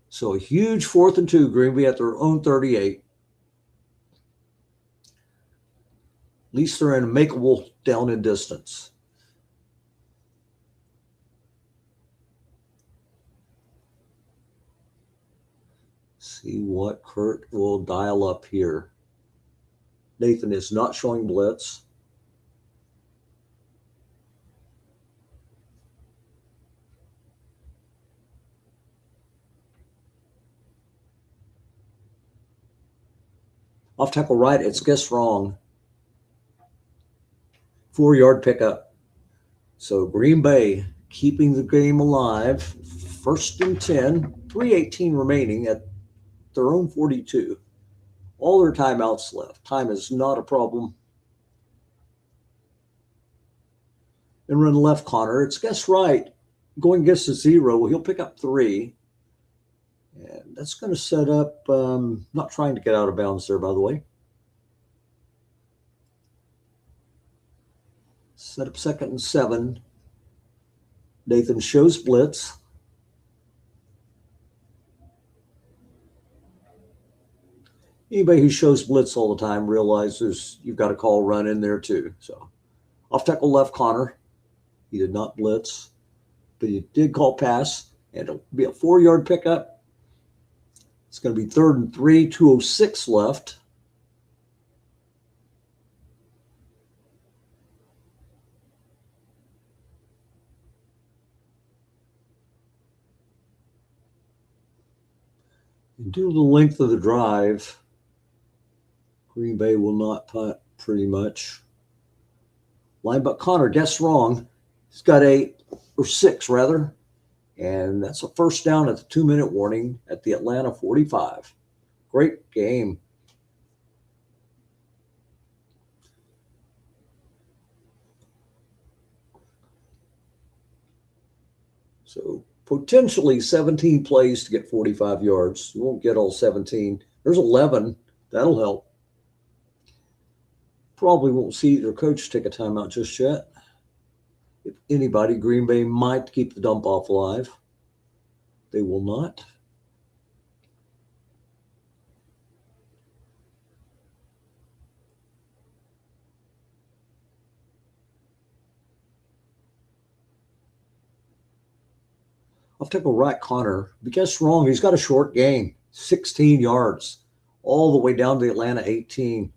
So a huge 4th and 2, Green Bay at their own 38. At least they're in a makeable down and distance. See what Kurt will dial up here. Nathan is not showing blitz. Off tackle right, it's guessed wrong. 4-yard pickup. So Green Bay keeping the game alive. 1st and 10, 3:18 remaining at their own 42. All their timeouts left. Time is not a problem. And run left Connor. It's guessed right. Going against a 0. He'll pick up 3. And that's going to set up, not trying to get out of bounds there, by the way. Set up 2nd and 7. Nathan shows blitz. Anybody who shows blitz all the time realizes you've got to call run in there too. So off tackle left Connor. He did not blitz, but he did call pass. And it'll be a 4-yard pickup. It's going to be 3rd and 3, 2:06 left. And due to the length of the drive, Green Bay will not punt pretty much. Linebacker Connor guessed wrong. He's got 6 rather. And that's a 1st down at the 2-minute warning at the Atlanta 45. Great game. So potentially 17 plays to get 45 yards. You won't get all 17. There's 11. That'll help. Probably won't see their coach take a timeout just yet. If anybody, Green Bay might keep the dump off alive. They will not. Off tackle right Connor. But guess wrong. He's got a short gain. 16 yards. All the way down to the Atlanta 18.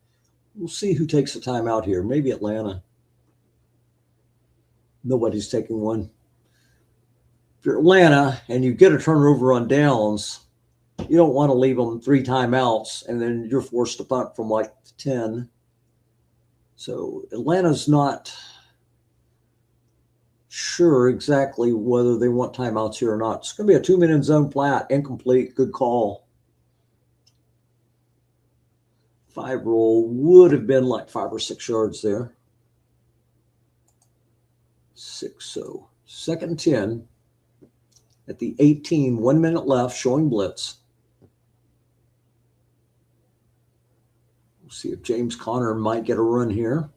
We'll see who takes the timeout here. Maybe Atlanta. Nobody's taking one. If you're Atlanta and you get a turnover on downs, you don't want to leave them 3 timeouts and then you're forced to punt from 10. So Atlanta's not sure exactly whether they want timeouts here or not. It's going to be a 2-minute zone flat, incomplete, good call. 5 roll would have been 5 or 6 yards there. 6, so 2nd and 10 at the 18, 1 minute left, showing blitz. We'll see if James Conner might get a run here.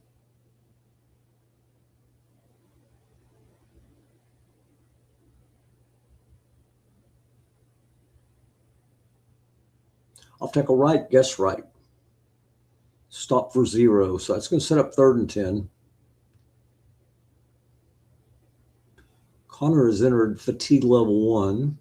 Off tackle right, guess right. Stop for 0, so that's going to set up 3rd and 10. Connor has entered fatigue level 1.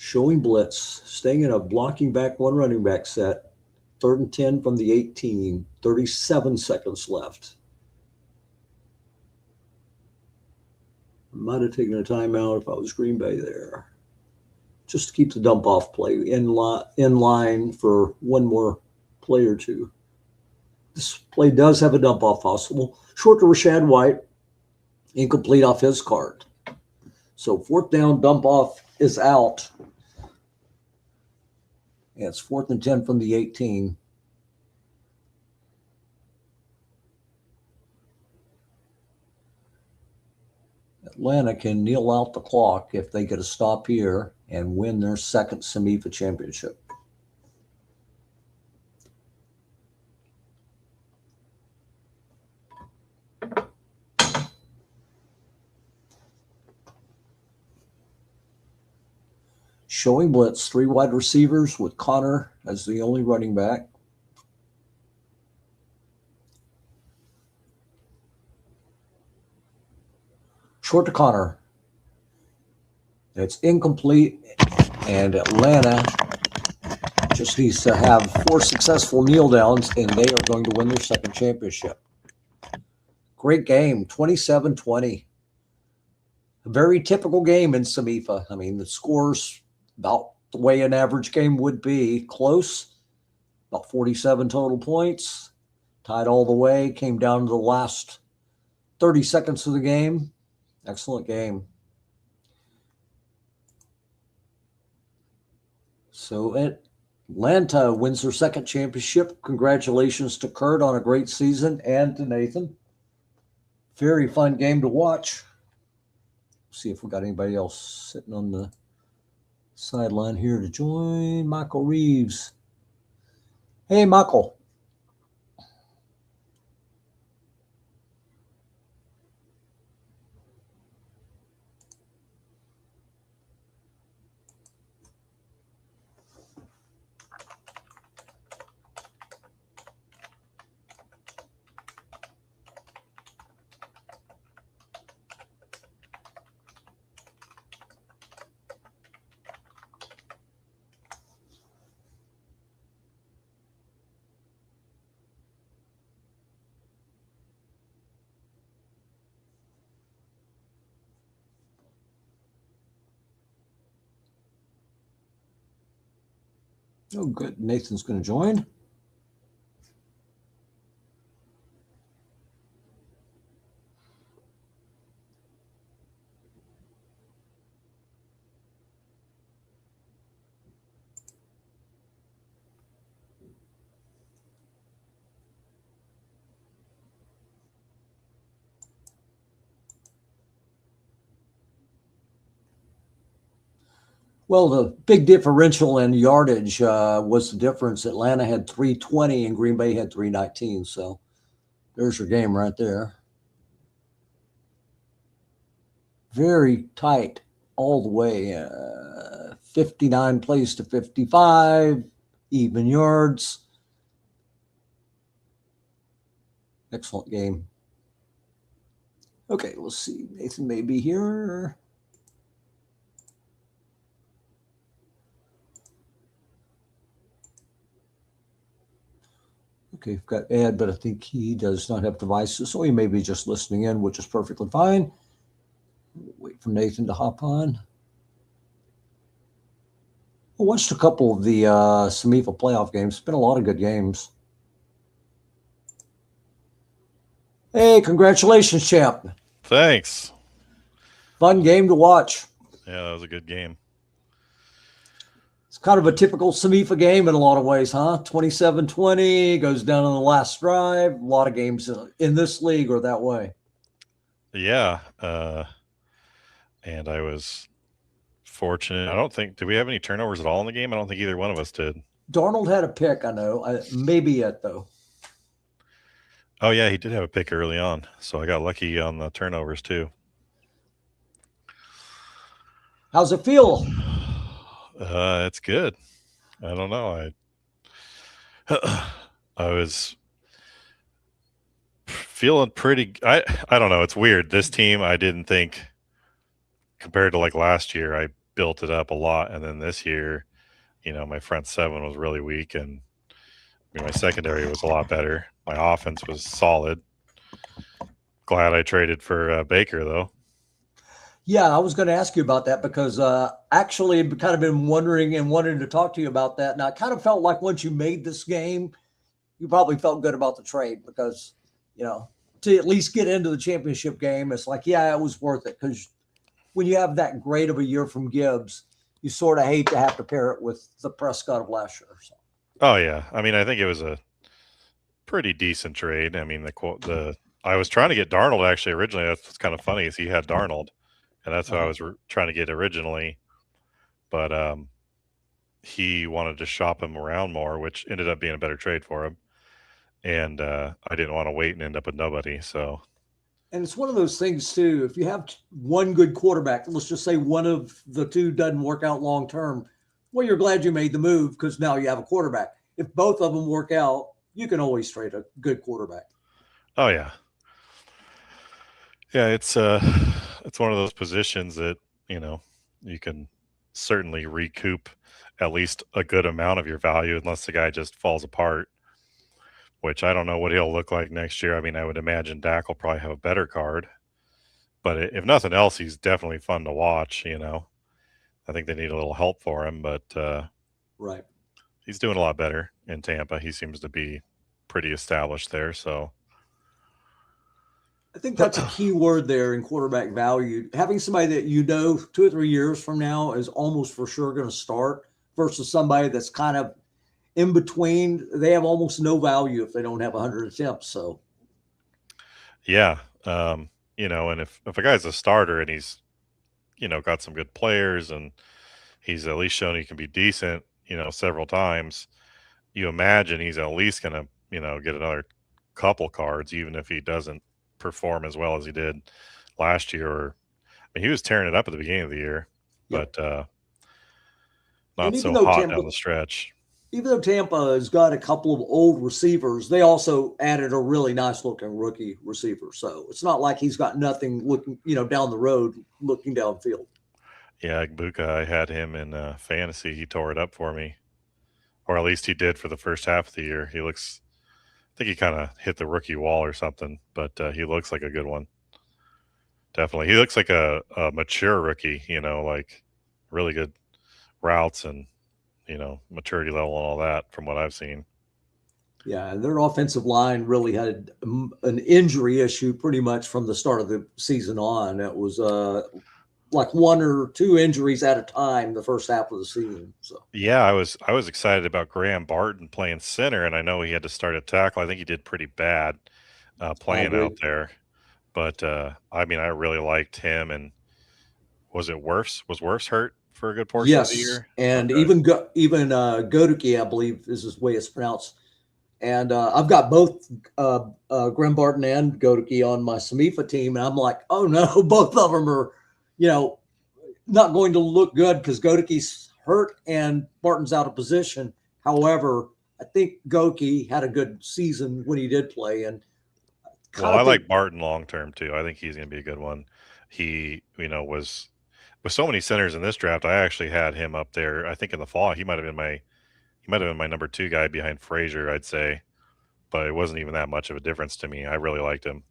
Showing blitz, staying in a blocking back, one running back set. 3rd and 10 from the 18. 37 seconds left. I might have taken a timeout if I was Green Bay there. Just to keep the dump off play in line for one more play or two. This play does have a dump off possible. Short to Rashad White. Incomplete off his card. So 4th down, dump off is out. Yeah, it's 4th and 10 from the 18. Atlanta can kneel out the clock if they get a stop here and win their 2nd SOMIFA championship. Showing blitz, 3 wide receivers with Connor as the only running back. Short to Connor. It's incomplete, and Atlanta just needs to have 4 successful kneel downs, and they are going to win their 2nd championship. Great game, 27-20. A very typical game in SOMIFA. I mean, the score's about the way an average game would be. Close, about 47 total points. Tied all the way, came down to the last 30 seconds of the game. Excellent game. So Atlanta wins their 2nd championship. Congratulations to Kurt on a great season and to Nathan. Very fun game to watch. See if we got anybody else sitting on the sideline here to join. Michael Reeves. Hey, Michael. Oh, good. Nathan's going to join. Well, the big differential in yardage was the difference. Atlanta had 320 and Green Bay had 319. So there's your game right there. Very tight all the way. 59 plays to 55, even yards. Excellent game. Okay, let's see. Nathan may be here. Okay, we've got Ed, but I think he does not have devices, so he may be just listening in, which is perfectly fine. Wait for Nathan to hop on. I watched a couple of the SOMIFA playoff games. It's been a lot of good games. Hey, congratulations, champ. Thanks. Fun game to watch. Yeah, that was a good game. It's kind of a typical SOMIFA game in a lot of ways, huh? 27-20, goes down on the last drive. A lot of games in this league are that way. Yeah. And I was fortunate. I don't think, did we have any turnovers at all in the game? I don't think either one of us did. Darnold had a pick, I know. Maybe yet, though. Oh, yeah, he did have a pick early on. So I got lucky on the turnovers, too. How's it feel? It's good. I don't know. I was feeling pretty. I don't know. It's weird. This team, I didn't think, compared to like last year, built it up a lot. And then this year, my front seven was really weak, and my secondary was a lot better. My offense was solid. Glad I traded for Baker, though. Yeah, I was going to ask you about that because actually I've kind of been wondering and wanting to talk to you about that. And I kind of felt like once you made this game, you probably felt good about the trade because, to at least get into the championship game, it's like, yeah, it was worth it. Because when you have that great of a year from Gibbs, you sort of hate to have to pair it with the Prescott of last year. So. Oh, yeah. I mean, I think it was a pretty decent trade. I mean, I was trying to get Darnold actually originally. That's what's kind of funny is he had Darnold, and that's who I was trying to get originally. But he wanted to shop him around more, which ended up being a better trade for him. And I didn't want to wait and end up with nobody. So, and it's one of those things too. If you have one good quarterback, let's just say one of the two doesn't work out long term, well, you're glad you made the move because now you have a quarterback. If both of them work out, you can always trade a good quarterback. Oh yeah, yeah. It's one of those positions that you can certainly recoup at least a good amount of your value unless the guy just falls apart. Which I don't know what he'll look like next year. I mean, I would imagine Dak will probably have a better card, but if nothing else, he's definitely fun to watch. I think they need a little help for him, but right, he's doing a lot better in Tampa. He seems to be pretty established there. So I think that's a key word there in quarterback value. Having somebody that 2 or 3 years from now is almost for sure going to start versus somebody that's kind of in between. They have almost no value if they don't have 100 attempts. So, yeah, and if a guy's a starter and he's got some good players and he's at least shown he can be decent, several times, you imagine he's at least going to get another couple cards, even if he doesn't perform as well as he did last year. I mean, he was tearing it up at the beginning of the year, but not so hot down the stretch. Even though Tampa has got a couple of old receivers, they also added a really nice looking rookie receiver. So it's not like he's got nothing looking, down the road, looking downfield. Yeah, Buka, I had him in fantasy. He tore it up for me, or at least he did for the first half of the year. I think he kind of hit the rookie wall or something, but he looks like a good one. Definitely. He looks like a mature rookie, like really good routes and, maturity level and all that from what I've seen. Yeah, and their offensive line really had an injury issue pretty much from the start of the season on. It was like 1 or 2 injuries at a time the first half of the season. So yeah, I was excited about Graham Barton playing center, and I know he had to start at tackle. I think he did pretty bad playing out there, but I mean, I really liked him. And was Wirfs hurt for a good portion of the year? And okay. even Goduki, I believe is his way it's pronounced. And I've got both Graham Barton and Goduki on my SOMIFA team, and I'm like, oh no, both of them are, not going to look good because Goduki's hurt and Barton's out of position. However, I think Goduki had a good season when he did play, and I like Barton long term too. I think he's going to be a good one. He, was with so many centers in this draft. I actually had him up there. I think in the fall he might have been my number 2 guy behind Frazier, I'd say, but it wasn't even that much of a difference to me. I really liked him.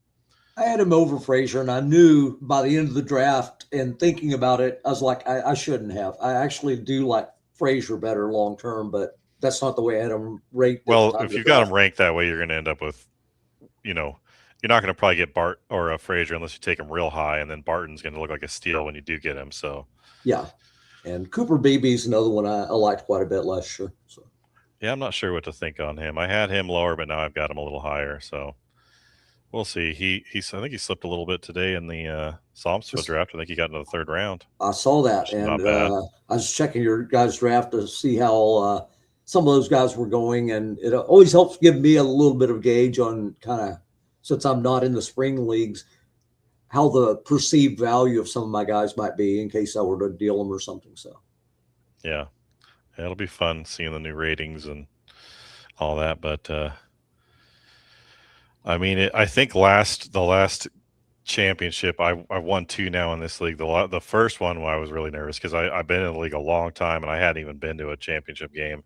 I had him over Frazier, and I knew by the end of the draft and thinking about it, I was like, I shouldn't have. I actually do like Frazier better long term, but that's not the way I had him ranked. Well, if you've got him ranked that way, you're going to end up with, you're not going to probably get Bart or Frazier unless you take him real high, and then Barton's going to look like a steal when you do get him. So yeah. And Cooper Beebe's another one I liked quite a bit last year. So yeah, I'm not sure what to think on him. I had him lower, but now I've got him a little higher. So we'll see. I think he slipped a little bit today in the SOMIFA draft. I think he got into the 3rd round. I saw that, and I was checking your guys' draft to see how some of those guys were going, and it always helps give me a little bit of gauge on kind of, since I'm not in the spring leagues, how the perceived value of some of my guys might be in case I were to deal them or something. So, yeah, it'll be fun seeing the new ratings and all that. But I mean, I think the last championship. I won 2 now in this league. The first one I was really nervous because I've been in the league a long time and I hadn't even been to a championship game.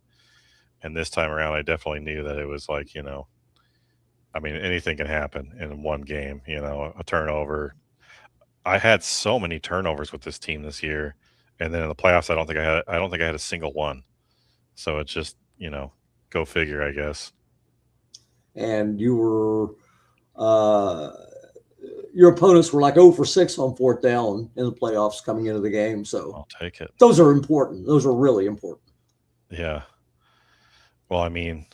And this time around, I definitely knew that it was like, I mean, anything can happen in one game. A turnover. I had so many turnovers with this team this year, and then in the playoffs, I don't think I had a single one. So it's just, go figure, I guess. And you were your opponents were like 0 for 6 on fourth down in the playoffs coming into the game. So I'll take it. Those are important. Those are really important. Yeah. Well, I mean,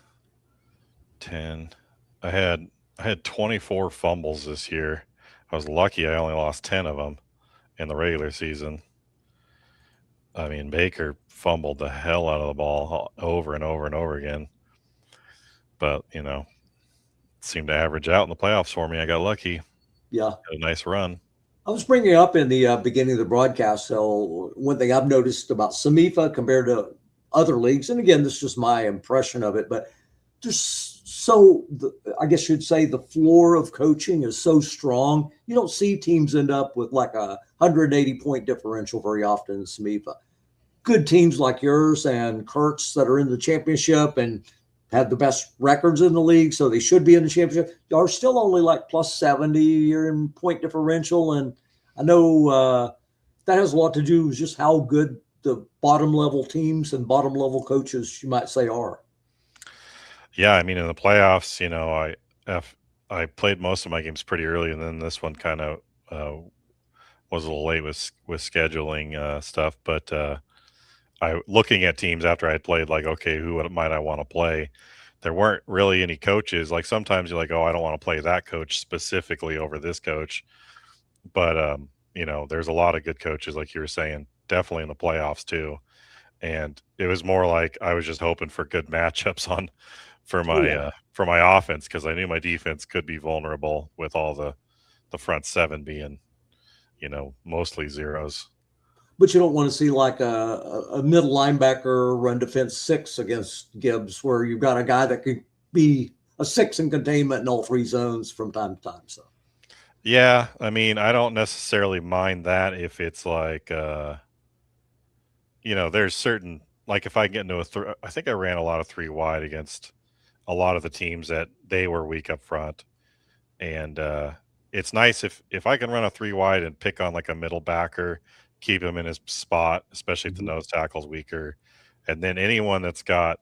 10. I had 24 fumbles this year. I was lucky I only lost 10 of them in the regular season. I mean, Baker fumbled the hell out of the ball over and over and over again. But, it seemed to average out in the playoffs for me. I got lucky. Yeah. Had a nice run. I was bringing up in the beginning of the broadcast, so one thing I've noticed about SOMIFA compared to other leagues, and again, this is just my impression of it, but I guess you'd say the floor of coaching is so strong. You don't see teams end up with like a 180-point differential very often in SOMIFA. Good teams like yours and Kurt's that are in the championship and have the best records in the league, so they should be in the championship, are still only like plus 70 you're in point differential. And I know that has a lot to do with just how good the bottom level teams and bottom level coaches, you might say, are. Yeah, I mean, in the playoffs, I played most of my games pretty early, and then this one kind of was a little late with scheduling stuff. But looking at teams after I had played, like, okay, who might I want to play? There weren't really any coaches. Like sometimes you're like, oh, I don't want to play that coach specifically over this coach. But there's a lot of good coaches, like you were saying, definitely in the playoffs too. And it was more like I was just hoping for good matchups for my offense, because I knew my defense could be vulnerable with all the front seven being, mostly zeros. But you don't want to see like a middle linebacker run defense 6 against Gibbs, where you've got a guy that could be a 6 in containment in all 3 zones from time to time. So, yeah, I mean, I don't necessarily mind that if it's like, there's certain, like if I get into I think I ran a lot of 3 wide against a lot of the teams that they were weak up front. And it's nice if I can run a 3 wide and pick on like a middle backer, keep him in his spot, especially if the nose tackle's weaker. And then anyone that's got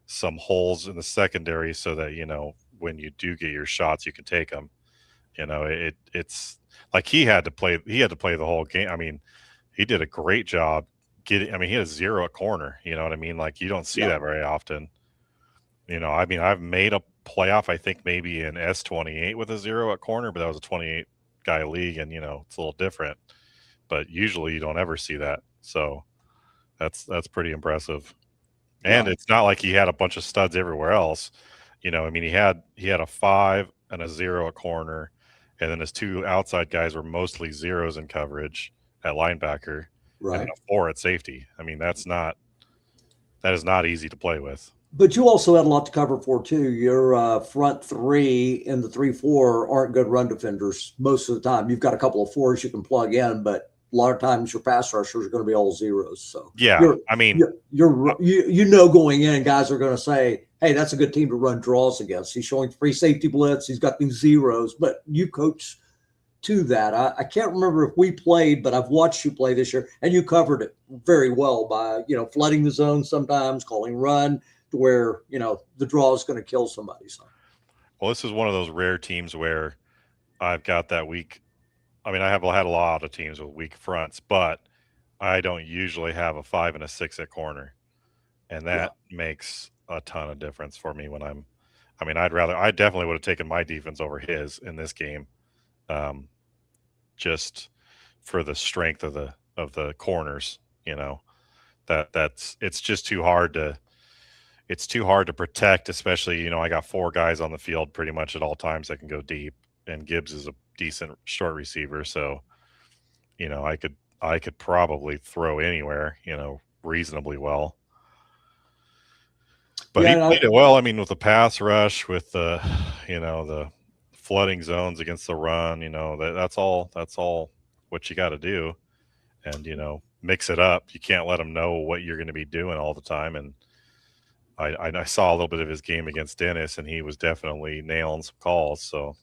some holes in the secondary so that, when you do get your shots, you can take them. It's like he had to play the whole game. I mean, he did a great job he had a 0 at corner, you know what I mean? Like you don't see that very often. I mean, I've made a playoff, I think maybe in S28 with a 0 at corner, but that was a 28 guy league, and it's a little different. But usually you don't ever see that. So that's pretty impressive. And it's not like he had a bunch of studs everywhere else. I mean, he had a 5 and a 0 at corner, and then his 2 outside guys were mostly zeros in coverage at linebacker, right, and a 4 at safety. I mean, that is not easy to play with. But you also had a lot to cover for too. Your front 3 in the 3-4 aren't good run defenders most of the time. You've got a couple of 4s you can plug in, but a lot of times your pass rushers are going to be all zeros. So yeah, I mean, you going in, guys are going to say, "Hey, that's a good team to run draws against." He's showing free safety blitz. He's got these zeros, but you coach to that. I can't remember if we played, but I've watched you play this year, and you covered it very well by flooding the zone sometimes, calling run to where the draw is going to kill somebody. So, well, this is one of those rare teams where I've got that weak. I mean, I have had a lot of teams with weak fronts, but I don't usually have a 5 and a 6 at corner, and that makes a ton of difference for me when I definitely would have taken my defense over his in this game, just for the strength of the corners. It's just too hard to protect, especially, I got 4 guys on the field pretty much at all times that can go deep, and Gibbs is a decent short receiver. So, I could probably throw anywhere, reasonably well. But he played it well. I mean, with the pass rush, with the flooding zones against the run. That's all what you got to do, and mix it up. You can't let them know what you're going to be doing all the time. And I saw a little bit of his game against Dennis, and he was definitely nailing some calls. So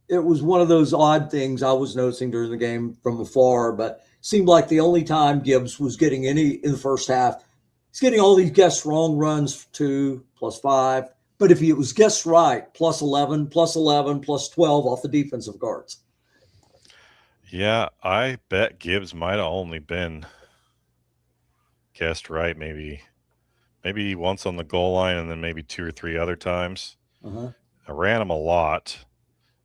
It was one of those odd things I was noticing during the game from afar, but seemed like the only time Gibbs was getting any in the first half, he's getting all these guess wrong runs, 2 plus 5. But if he was guessed right, plus 11, plus 11, plus 12 off the defensive guards. yeah, I bet Gibbs might have only been guessed right maybe once on the goal line, and then maybe 2 or 3 other times. Uh-huh. I ran him a lot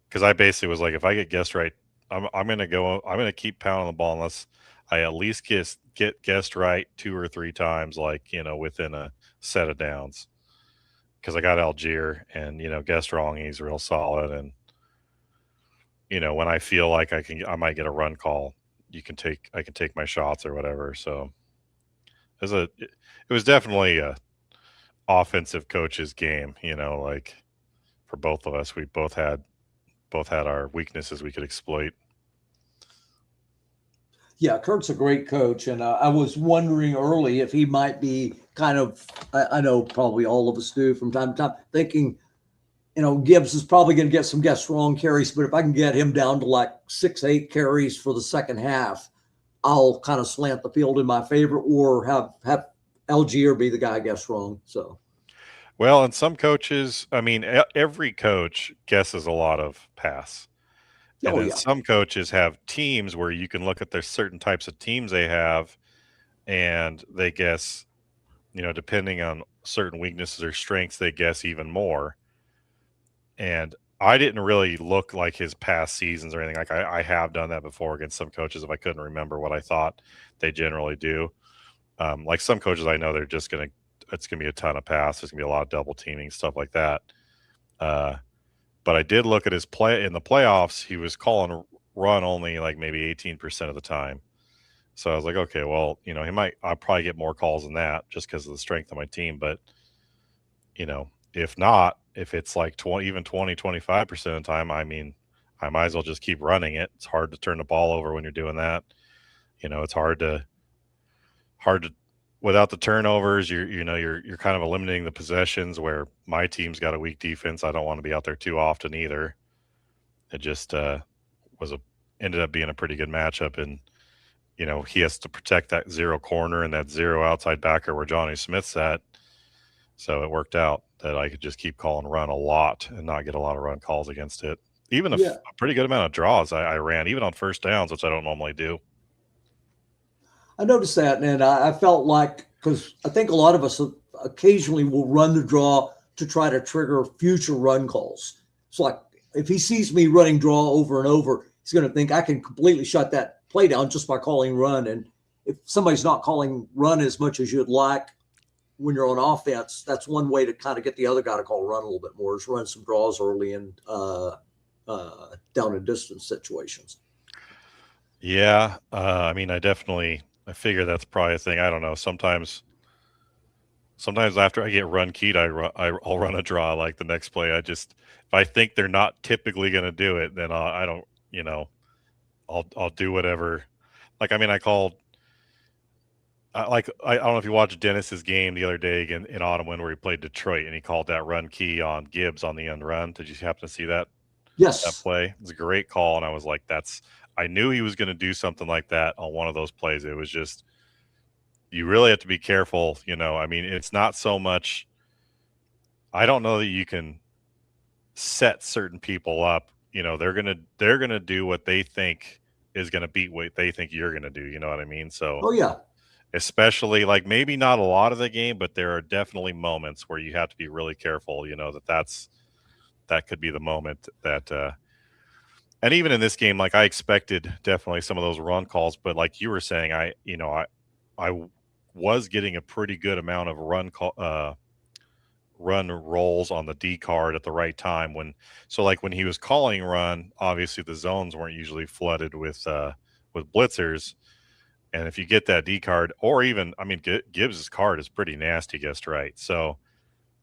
because I basically was like, if I get guessed right, I'm gonna keep pounding the ball unless I at least get guessed right 2 or 3 times, like within a set of downs. Because I got Algier, and guessed wrong, he's real solid, and when I feel like I might get a run call, I can take my shots or whatever. So it was definitely a offensive coach's game. Like for both of us, we both had our weaknesses we could exploit. Yeah, Kirk's a great coach, and I was wondering early if he might be kind of, I know probably all of us do from time to time, thinking, Gibbs is probably going to get some guess wrong carries, but if I can get him down to like 6, 8 carries for the second half, I'll kind of slant the field in my favor, or have Algier be the guy guess wrong. So, well, and some coaches, I mean, every coach guesses a lot of pass. And then some coaches have teams where you can look at their certain types of teams they have, and they guess, depending on certain weaknesses or strengths, they guess even more. And I didn't really look like his past seasons or anything. Like I have done that before against some coaches if I couldn't remember what I thought they generally do. Like some coaches I know, it's going to be a ton of pass. There's going to be a lot of double teaming, stuff like that. But I did look at his play in the playoffs. He was calling run only like maybe 18% of the time. So I was like, okay, well, I'll probably get more calls than that just because of the strength of my team. But, if not, if it's like 25% of the time, I mean, I might as well just keep running it. It's hard to turn the ball over when you're doing that. It's hard to without the turnovers, you're kind of eliminating the possessions where my team's got a weak defense. I don't want to be out there too often either. It just ended up being a pretty good matchup, and he has to protect that 0 corner and that 0 outside backer where Johnny Smith's at. So it worked out that I could just keep calling run a lot and not get a lot of run calls against it. Even a pretty good amount of draws I ran, even on first downs, which I don't normally do. I noticed that, and I felt like, because I think a lot of us occasionally will run the draw to try to trigger future run calls. It's like if he sees me running draw over and over, he's going to think I can completely shut that play down just by calling run. And if somebody's not calling run as much as you'd like when you're on offense, that's one way to kind of get the other guy to call run a little bit more, is run some draws early in down and distance situations. Yeah, I mean, I figure that's probably a thing. I don't know. Sometimes after I get run keyed, I'll run a draw like the next play. If I think they're not typically going to do it, then I don't, I'll do whatever. Like, I mean, I don't know if you watched Dennis's game the other day in Ottoman where he played Detroit and he called that run key on Gibbs on the end run. Did you happen to see that? Yes. That play? It was a great call. And I was like, I knew he was going to do something like that on one of those plays. It was just, you really have to be careful. I mean, it's not so much, I don't know that you can set certain people up. They're going to do what they think is going to beat what they think you're going to do. You know what I mean? So, especially like maybe not a lot of the game, but there are definitely moments where you have to be really careful, that could be the moment that, and even in this game, like I expected definitely some of those run calls, but like you were saying, I was getting a pretty good amount of run rolls on the D card at the right time when he was calling run, obviously the zones weren't usually flooded with blitzers. And if you get that D card, or even, I mean, Gibbs's card is pretty nasty guessed right. So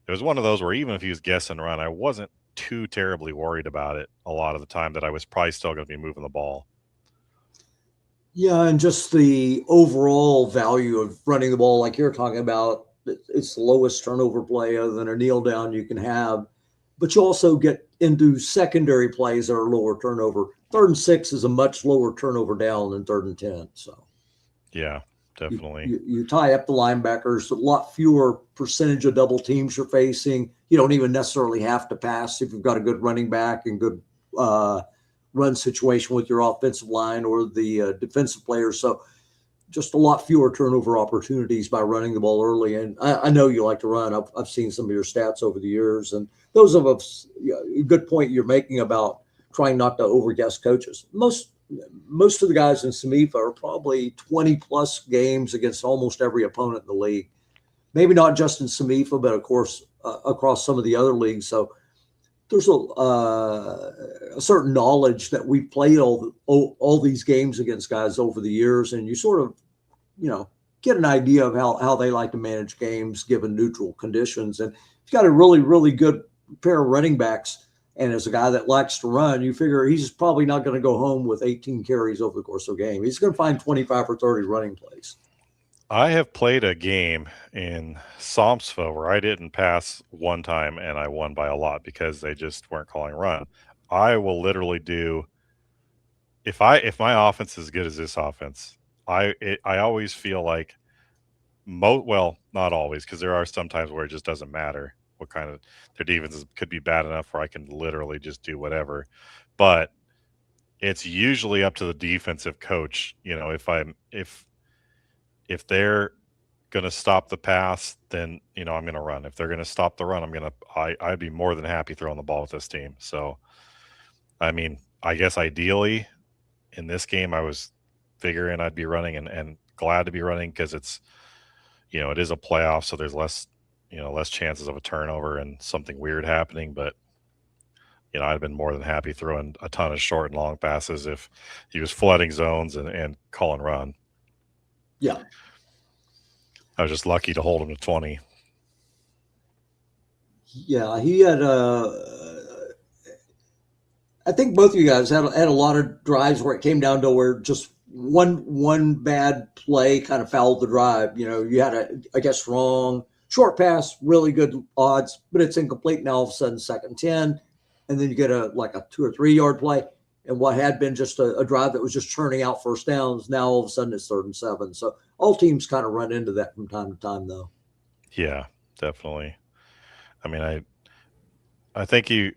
it was one of those where even if he was guessing run, I wasn't too terribly worried about it a lot of the time that I was probably still going to be moving the ball. Yeah, and just the overall value of running the ball, like you're talking about, it's the lowest turnover play other than a kneel down you can have. But you also get into secondary plays that are lower turnover. 3rd and 6 is a much lower turnover down than 3rd and 10. So Yeah, you, definitely. you tie up the linebackers, a lot fewer percentage of double teams you're facing. You don't even necessarily have to pass if you've got a good running back and good run situation with your offensive line or the defensive players. So just a lot fewer turnover opportunities by running the ball early. And I know you like to run. I've seen some of your stats over the years. And those of us, a good point you're making about trying not to overguess coaches. Most of the guys in SOMIFA are probably 20 plus games against almost every opponent in the league. Maybe not just in SOMIFA, but of course across some of the other leagues. So there's a certain knowledge that we've played all these games against guys over the years, and you sort of, get an idea of how they like to manage games given neutral conditions. And he's got a really, really good pair of running backs. And as a guy that likes to run, you figure he's probably not going to go home with 18 carries over the course of a game. He's going to find 25 or 30 running plays. I have played a game in SOMIFA where I didn't pass one time and I won by a lot because they just weren't calling run. I will literally do if my offense is as good as this offense, I always feel like well, not always, because there are some times where it just doesn't matter what kind of their defenses could be bad enough where I can literally just do whatever. But it's usually up to the defensive coach. If they're going to stop the pass, then I'm going to run. If they're going to stop the run, I'd be more than happy throwing the ball with this team. So, I mean, I guess ideally in this game, I was figuring I'd be running and glad to be running because it's, it is a playoff, so there's less chances of a turnover and something weird happening. But I'd been more than happy throwing a ton of short and long passes if he was flooding zones and call and run. Yeah. I was just lucky to hold him to 20. Yeah, he had I think both of you guys had a lot of drives where it came down to where just one bad play kind of fouled the drive. You had I guess wrong short pass, really good odds, but it's incomplete. Now all of a sudden 2nd and 10, and then you get a 2 or 3 yard play. And what had been just a drive that was just churning out first downs, now all of a sudden it's 3rd and 7. So all teams kind of run into that from time to time, though. Yeah, definitely. I mean, I think he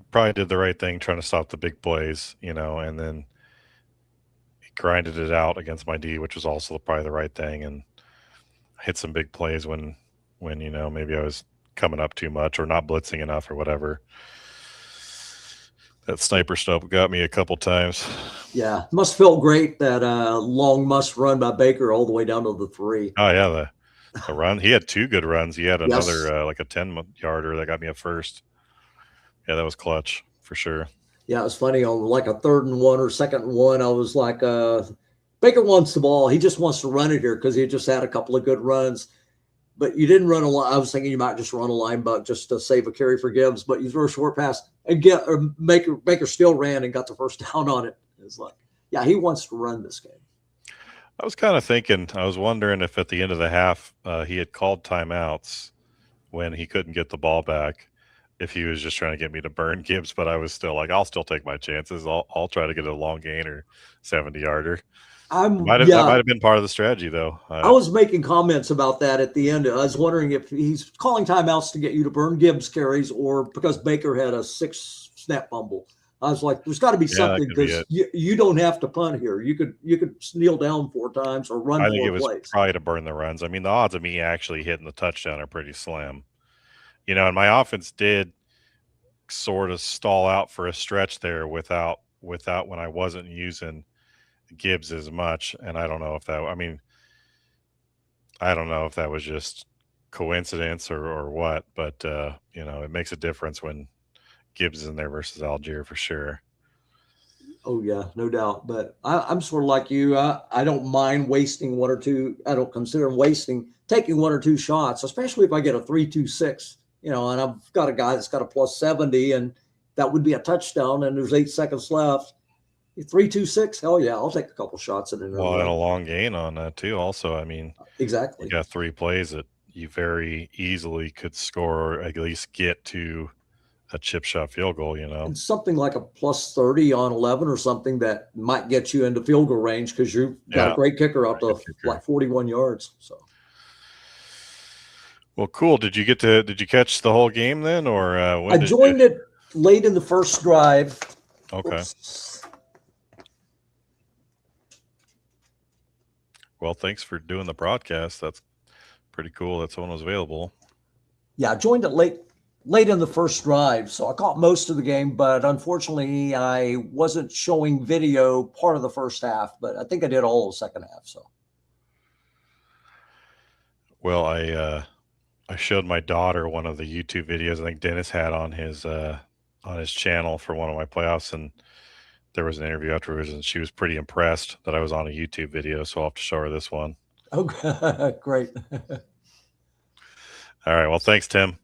probably did the right thing trying to stop the big plays, and then he grinded it out against my D, which was also probably the right thing, and hit some big plays when maybe I was coming up too much or not blitzing enough or whatever. That sniper snope got me a couple times. Yeah, must felt great that long must run by Baker all the way down to the 3. Oh yeah, the run. He had 2 good runs. He had another Yes. like a 10-yarder that got me a first. Yeah, that was clutch for sure. Yeah, it was funny on like a 3rd and 1 or 2nd and 1. I was like, Baker wants the ball. He just wants to run it here because he just had a couple of good runs. But you didn't run a line. I was thinking you might just run a line buck just to save a carry for Gibbs, but you throw a short pass and Baker still ran and got the first down on it. It's like, yeah, he wants to run this game. I was kind of thinking, I was wondering if at the end of the half he had called timeouts when he couldn't get the ball back, if he was just trying to get me to burn Gibbs, but I was still like, I'll still take my chances. I'll try to get a long gain or 70-yarder. That might have been part of the strategy, though. I was making comments about that at the end. I was wondering if he's calling timeouts to get you to burn Gibbs carries or because Baker had a 6 snap fumble. I was like, there's got to be something because you don't have to punt here. You could kneel down 4 times or run 4 plays. I think it was probably to burn the runs. I mean, the odds of me actually hitting the touchdown are pretty slim. And my offense did sort of stall out for a stretch there without when I wasn't using Gibbs as much. And I don't know if that was just coincidence or what, but it makes a difference when Gibbs is in there versus Algier for sure. Oh yeah, no doubt. But I'm sort of like you. I don't mind wasting 1 or 2. I don't consider taking 1 or 2 shots, especially if I get a 3-2-6 you know, and I've got a guy that's got a plus 70, and that would be a touchdown, and there's 8 seconds left. 3-2-6, hell yeah, I'll take a couple shots at it. Well, and a long gain on that too. Also, I mean, exactly. You got 3 plays that you very easily could score, or at least get to a chip shot field goal. You know, And something like a plus 30 on 11 or something that might get you into field goal range because you've got a great kicker out to like 41 yards. So. Well, cool. Did you catch the whole game then, or I joined it late in the first drive. Okay. Oops. Well, thanks for doing the broadcast. That's pretty cool that someone was available. Yeah, I joined it late in the first drive, so I caught most of the game, but unfortunately I wasn't showing video part of the first half, but I think I did all the second half. So. Well, I showed my daughter one of the YouTube videos I think Dennis had on his channel for one of my playoffs, and there was an interview afterwards, and she was pretty impressed that I was on a YouTube video. So I'll have to show her this one. Okay, great. All right. Well, thanks, Tim.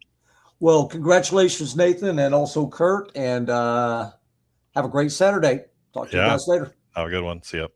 Well, congratulations, Nathan, and also Kurt, and have a great Saturday. Talk to you guys later. Have a good one. See ya.